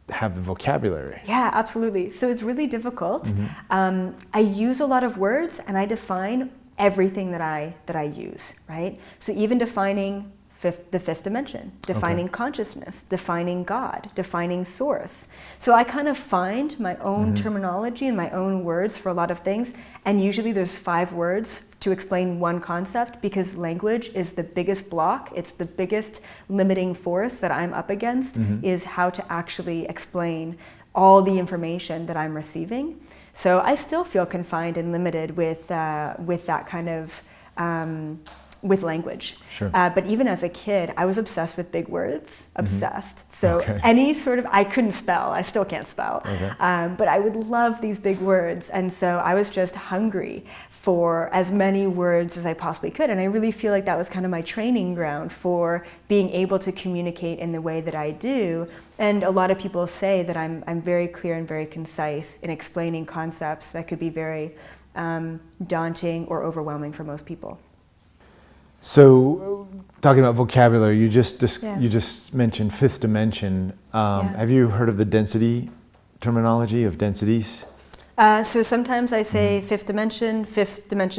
have the vocabulary. Yeah, absolutely. So it's really difficult. I use a lot of words and I define everything that I use, right? So even defining the fifth dimension, defining consciousness, defining God, defining source. So I kind of find my own terminology and my own words for a lot of things, and usually there's 5 words to explain one concept, because language is the biggest block. It's the biggest limiting force that I'm up against, is how to actually explain all the information that I'm receiving. So I still feel confined and limited with that kind of with language. Sure. But even as a kid, I was obsessed with big words, obsessed. So any sort of, I couldn't spell, I still can't spell, but I would love these big words. And so I was just hungry for as many words as I possibly could. And I really feel like that was kind of my training ground for being able to communicate in the way that I do. And a lot of people say that I'm very clear and very concise in explaining concepts that could be very daunting or overwhelming for most people. So, talking about vocabulary, you just mentioned fifth dimension. Have you heard of the density terminology of densities? So sometimes I say fifth dimension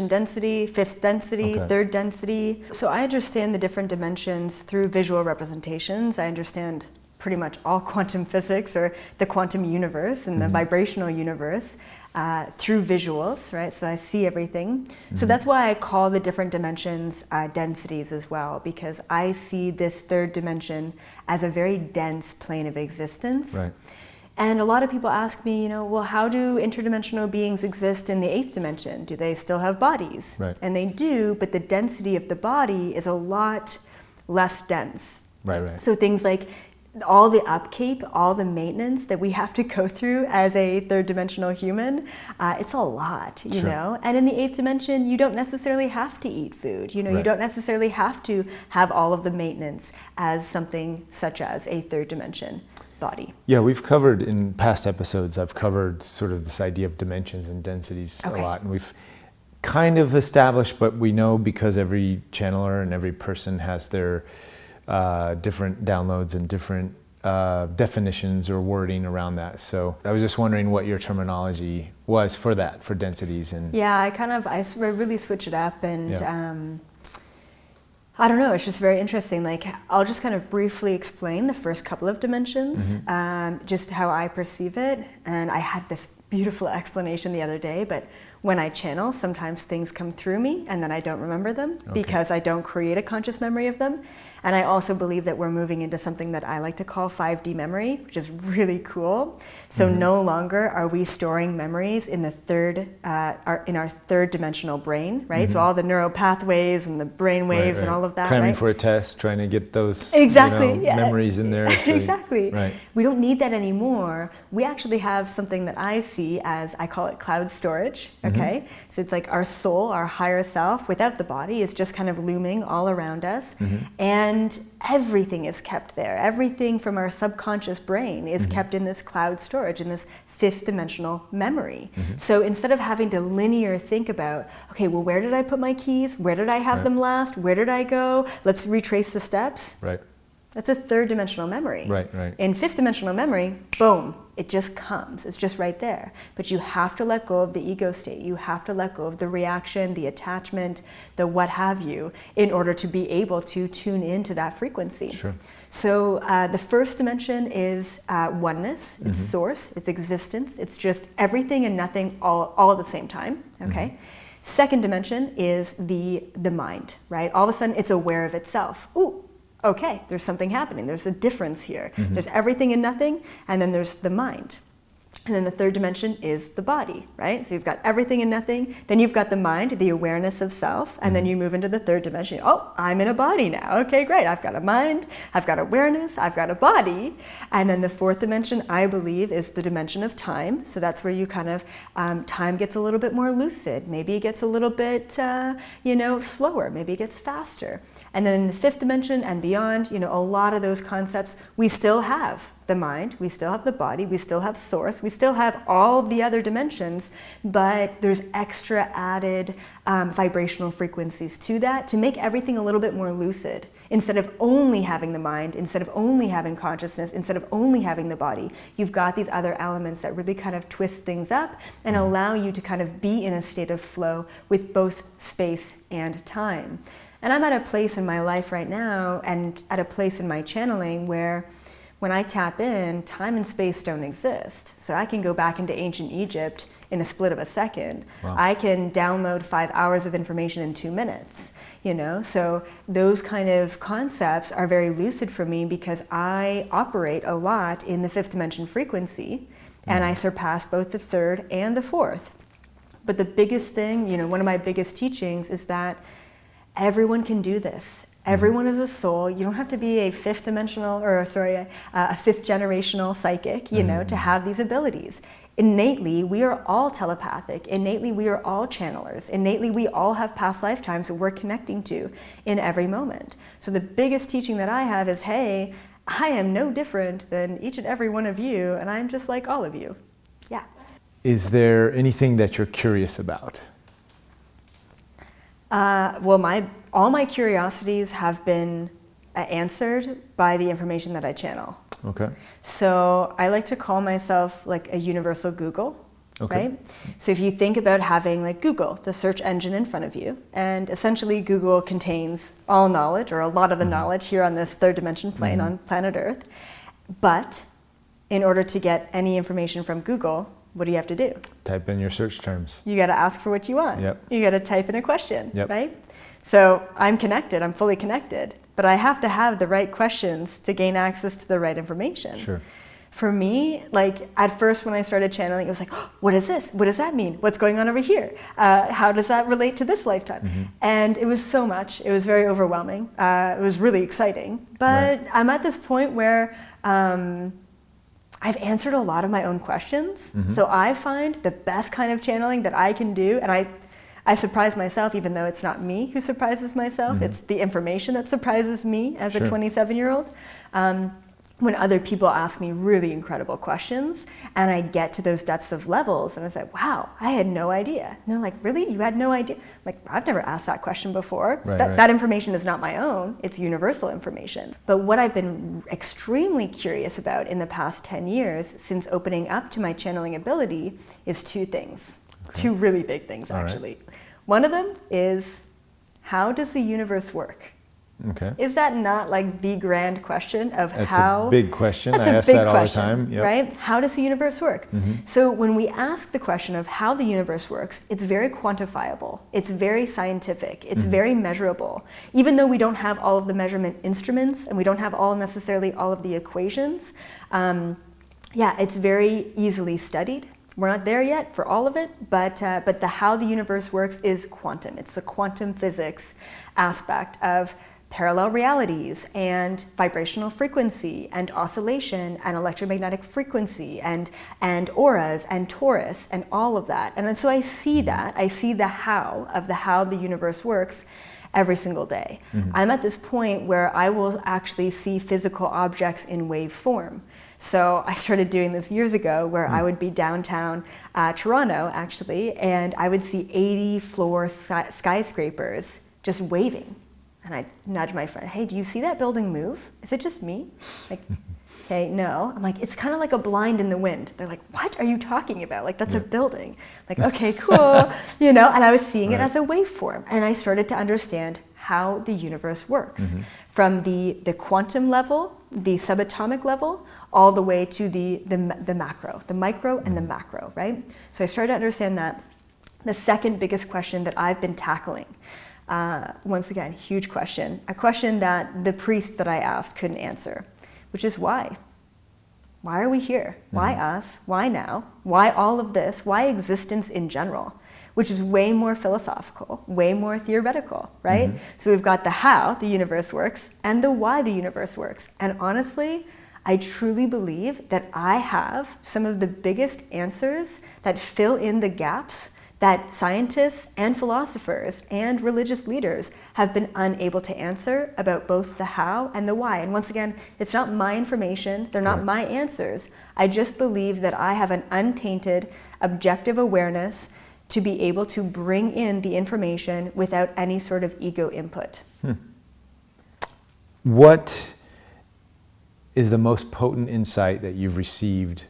density, fifth density, third density. So I understand the different dimensions through visual representations. I understand pretty much all quantum physics, or the quantum universe and the vibrational universe, through visuals, right? So I see everything. So that's why I call the different dimensions densities as well, because I see this third dimension as a very dense plane of existence. Right. And a lot of people ask me, well, how do interdimensional beings exist in the 8th dimension? Do they still have bodies? Right. And they do, but the density of the body is a lot less dense. Right. So things like all the upkeep, all the maintenance that we have to go through as a third dimensional human, it's a lot, you know? And in the 8th dimension, you don't necessarily have to eat food. You don't necessarily have to have all of the maintenance as something such as a third dimension body. Yeah, we've covered in past episodes, I've covered sort of this idea of dimensions and densities a lot. And we've kind of established, but we know because every channeler and every person has their different downloads and different definitions or wording around that. So I was just wondering what your terminology was for that, for densities. And yeah, I really switch it up, and I don't know, it's just very interesting. Like, I'll just kind of briefly explain the first couple of dimensions, just how I perceive it. And I had this beautiful explanation the other day, but when I channel, sometimes things come through me and then I don't remember them because I don't create a conscious memory of them. And I also believe that we're moving into something that I like to call 5D memory, which is really cool. So no longer are we storing memories in the in our third dimensional brain, right? So all the neural pathways and the brain waves and all of that, cramming right? for a test, trying to get those memories in there. So Exactly. We don't need that anymore. We actually have something that I see as, I call it cloud storage, okay? So it's like our soul, our higher self, without the body, is just kind of looming all around us. And everything is kept there. Everything from our subconscious brain is kept in this cloud storage, in this fifth dimensional memory. So instead of having to linear think about, okay, well, where did I put my keys? Where did I have them last? Where did I go? Let's retrace the steps. That's a third dimensional memory. In fifth dimensional memory, boom, it just comes. It's just right there. But you have to let go of the ego state. You have to let go of the reaction, the attachment, the what have you, in order to be able to tune into that frequency. So the first dimension is oneness, it's source, it's existence, it's just everything and nothing all at the same time, okay? Second dimension is the mind, right? All of a sudden it's aware of itself. Ooh, okay, there's something happening, there's a difference here. There's everything and nothing, and then there's the mind. And then the third dimension is the body, right? So you've got everything and nothing, then you've got the mind, the awareness of self, and then you move into the third dimension. Oh, I'm in a body now. Okay, great. I've got a mind, I've got awareness, I've got a body. And then the fourth dimension, I believe, is the dimension of time. So that's where you kind of, time gets a little bit more lucid. Maybe it gets a little bit, slower. Maybe it gets faster. And then in the fifth dimension and beyond, you know, a lot of those concepts, we still have the mind, we still have the body, we still have source, we still have all the other dimensions, but there's extra added vibrational frequencies to that to make everything a little bit more lucid. Instead of only having the mind, instead of only having consciousness, instead of only having the body, you've got these other elements that really kind of twist things up and allow you to kind of be in a state of flow with both space and time. And I'm at a place in my life right now and at a place in my channeling where when I tap in, time and space don't exist. So I can go back into ancient Egypt in a split of a second. Wow. I can download 5 hours of information in 2 minutes. You know, so those kind of concepts are very lucid for me because I operate a lot in the fifth dimension frequency, and I surpass both the third and the fourth. But the biggest thing, you know, one of my biggest teachings is that everyone can do this. Everyone is a soul. You don't have to be a fifth generational psychic, you know, to have these abilities. Innately, we are all telepathic. Innately, we are all channelers. Innately, we all have past lifetimes that we're connecting to in every moment. So the biggest teaching that I have is, hey, I am no different than each and every one of you, and I'm just like all of you. Yeah. Is there anything that you're curious about? Well, all my curiosities have been answered by the information that I channel. Okay. So I like to call myself like a universal Google, Okay. right? So if you think about having like Google, the search engine in front of you, and essentially Google contains all knowledge or a lot of the knowledge here on this third dimension plane on planet Earth. But in order to get any information from Google, what do you have to do? Type in your search terms. You got to ask for what you want. Yep. You got to type in a question, Yep. right? So I'm connected, I'm fully connected, but I have to have the right questions to gain access to the right information. Sure. For me, like at first when I started channeling, it was like, oh, what is this? What does that mean? What's going on over here? How does that relate to this lifetime? And it was so much. It was very overwhelming. It was really exciting. But Right. I'm at this point where I've answered a lot of my own questions. So I find the best kind of channeling that I can do, and I surprise myself, even though it's not me who surprises myself. It's the information that surprises me as a 27-year-old. When other people ask me really incredible questions and I get to those depths of levels and I say, wow, I had no idea. And they're like, really? You had no idea? I'm like, I've never asked that question before. Right, That information is not my own. It's universal information. But what I've been extremely curious about in the past 10 years since opening up to my channeling ability is two things. Two really big things, actually. Right. One of them is, how does the universe work? Okay. Is that not like the grand question of That's how? a big question. That's I a ask big that all question, the time. Yep. right? How does the universe work? So when we ask the question of how the universe works, it's very quantifiable. It's very scientific. It's very measurable. Even though we don't have all of the measurement instruments and we don't have necessarily all of the equations, it's very easily studied. We're not there yet for all of it, but the how the universe works is quantum. It's the quantum physics aspect of parallel realities and vibrational frequency and oscillation and electromagnetic frequency and auras and torus and all of that. And so I see that. I see the how of how the universe works every single day. I'm at this point where I will actually see physical objects in wave form. So I started doing this years ago where I would be downtown Toronto, actually, and I would see 80-floor skyscrapers just waving. And I'd nudge my friend, hey, do you see that building move? Is it just me? Like, okay, no. I'm like, it's kind of like a blind in the wind. They're like, what are you talking about? Like, that's a building. Like, okay, cool. And I was seeing it as a waveform. And I started to understand how the universe works. From the quantum level, the subatomic level, all the way to the macro, the micro and the macro, right? So I started to understand that. The second biggest question that I've been tackling, once again, huge question, a question that the priest that I asked couldn't answer, which is why? Why are we here? Why us? Why now? Why all of this? Why existence in general? Which is way more philosophical, way more theoretical, right? So we've got the how the universe works and the why the universe works. And honestly, I truly believe that I have some of the biggest answers that fill in the gaps that scientists and philosophers and religious leaders have been unable to answer about both the how and the why. And once again, it's not my information, they're not my answers. I just believe that I have an untainted, objective awareness to be able to bring in the information without any sort of ego input. What is the most potent insight that you've received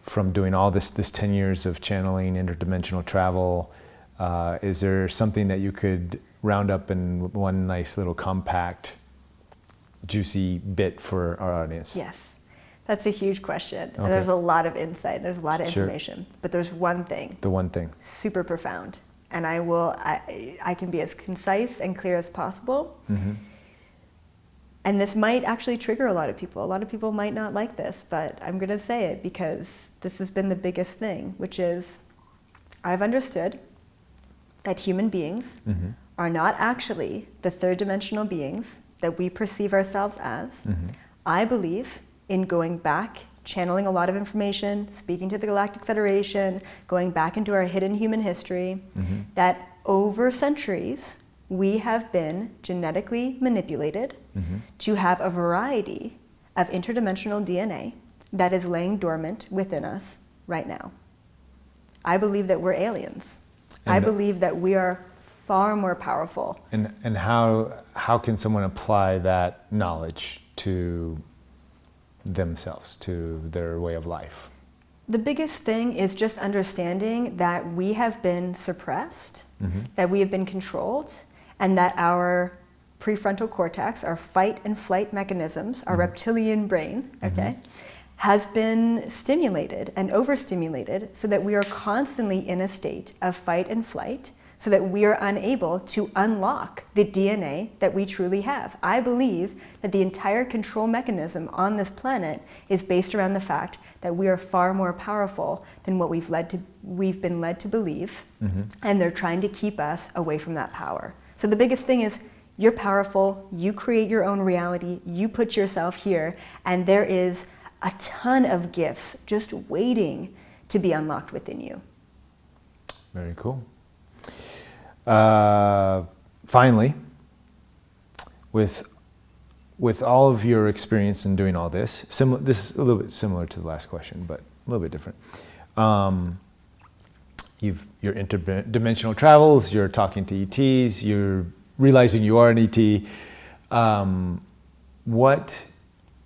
from doing all this 10 years of channeling, interdimensional travel? Is there something that you could round up in one nice little compact, juicy bit for our audience? Yes, that's a huge question. Okay. There's a lot of insight, there's a lot of information, but there's one thing. The one thing. Super profound. And I can be as concise and clear as possible. And this might actually trigger a lot of people. A lot of people might not like this, but I'm going to say it because this has been the biggest thing, which is I've understood that human beings are not actually the third dimensional beings that we perceive ourselves as. I believe in going back, channeling a lot of information, speaking to the Galactic Federation, going back into our hidden human history, that over centuries, we have been genetically manipulated to have a variety of interdimensional DNA that is laying dormant within us right now. I believe that we're aliens. I believe that we are far more powerful. And how can someone apply that knowledge to themselves, to their way of life? The biggest thing is just understanding that we have been suppressed, that we have been controlled, and that our prefrontal cortex, our fight and flight mechanisms, our reptilian brain, has been stimulated and overstimulated so that we are constantly in a state of fight and flight, so that we are unable to unlock the DNA that we truly have. I believe that the entire control mechanism on this planet is based around the fact that we are far more powerful than what we've been led to believe, and they're trying to keep us away from that power. So the biggest thing is you're powerful, you create your own reality, you put yourself here, and there is a ton of gifts just waiting to be unlocked within you. Very cool. Finally, with all of your experience in doing all this, this is a little bit similar to the last question, but a little bit different. Your interdimensional travels, you're talking to ETs, you're realizing you are an ET. What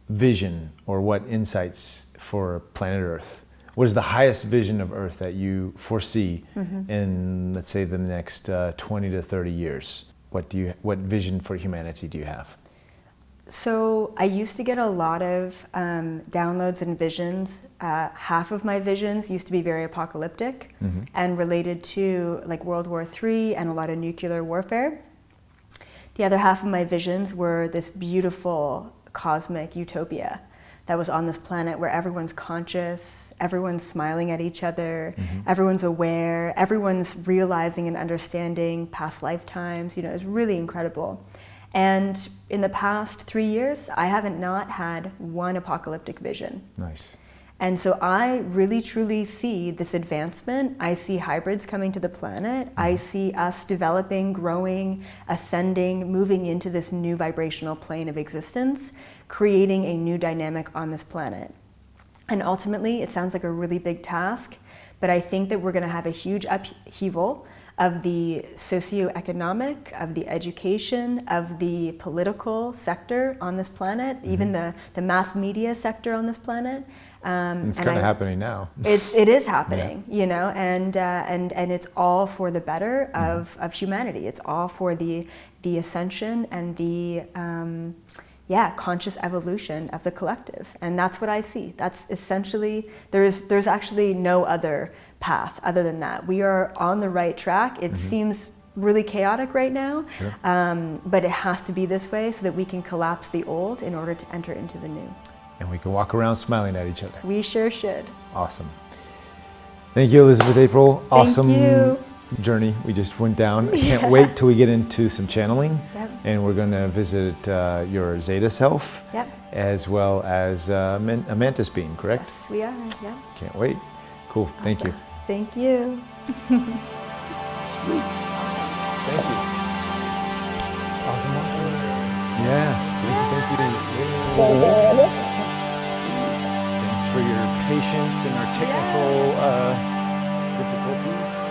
vision or what insights for planet Earth? What is the highest vision of Earth that you foresee in, let's say, the next 20 to 30 years? What vision for humanity do you have? So I used to get a lot of downloads and visions. Half of my visions used to be very apocalyptic and related to like World War III and a lot of nuclear warfare. The other half of my visions were this beautiful cosmic utopia that was on this planet where everyone's conscious, everyone's smiling at each other, everyone's aware, everyone's realizing and understanding past lifetimes. You know, it's really incredible. And in the past 3 years, I haven't not had one apocalyptic vision. Nice. And so I really truly see this advancement. I see hybrids coming to the planet. I see us developing, growing, ascending, moving into this new vibrational plane of existence, creating a new dynamic on this planet. And ultimately, it sounds like a really big task, but I think that we're going to have a huge upheaval of the socioeconomic, of the education, of the political sector on this planet, even the mass media sector on this planet. It's kind of happening now. It is happening, you know, and it's all for the better of humanity. It's all for the ascension and the conscious evolution of the collective, and that's what I see. That's essentially there's actually no other path other than that. We are on the right track. It seems really chaotic right now, but it has to be this way so that we can collapse the old in order to enter into the new. And we can walk around smiling at each other. We sure should. Awesome. Thank you, Elizabeth April. Awesome Thank you. Journey we just went down. I can't wait till we get into some channeling. Yep. And we're going to visit your Zeta self, as well as a mantis being, correct? Yes, we are. Yeah. Can't wait. Cool. Awesome. Thank you. Thank you. Sweet. Thank you. Awesome. Yeah. Thank you. Thanks for your patience and our technical difficulties.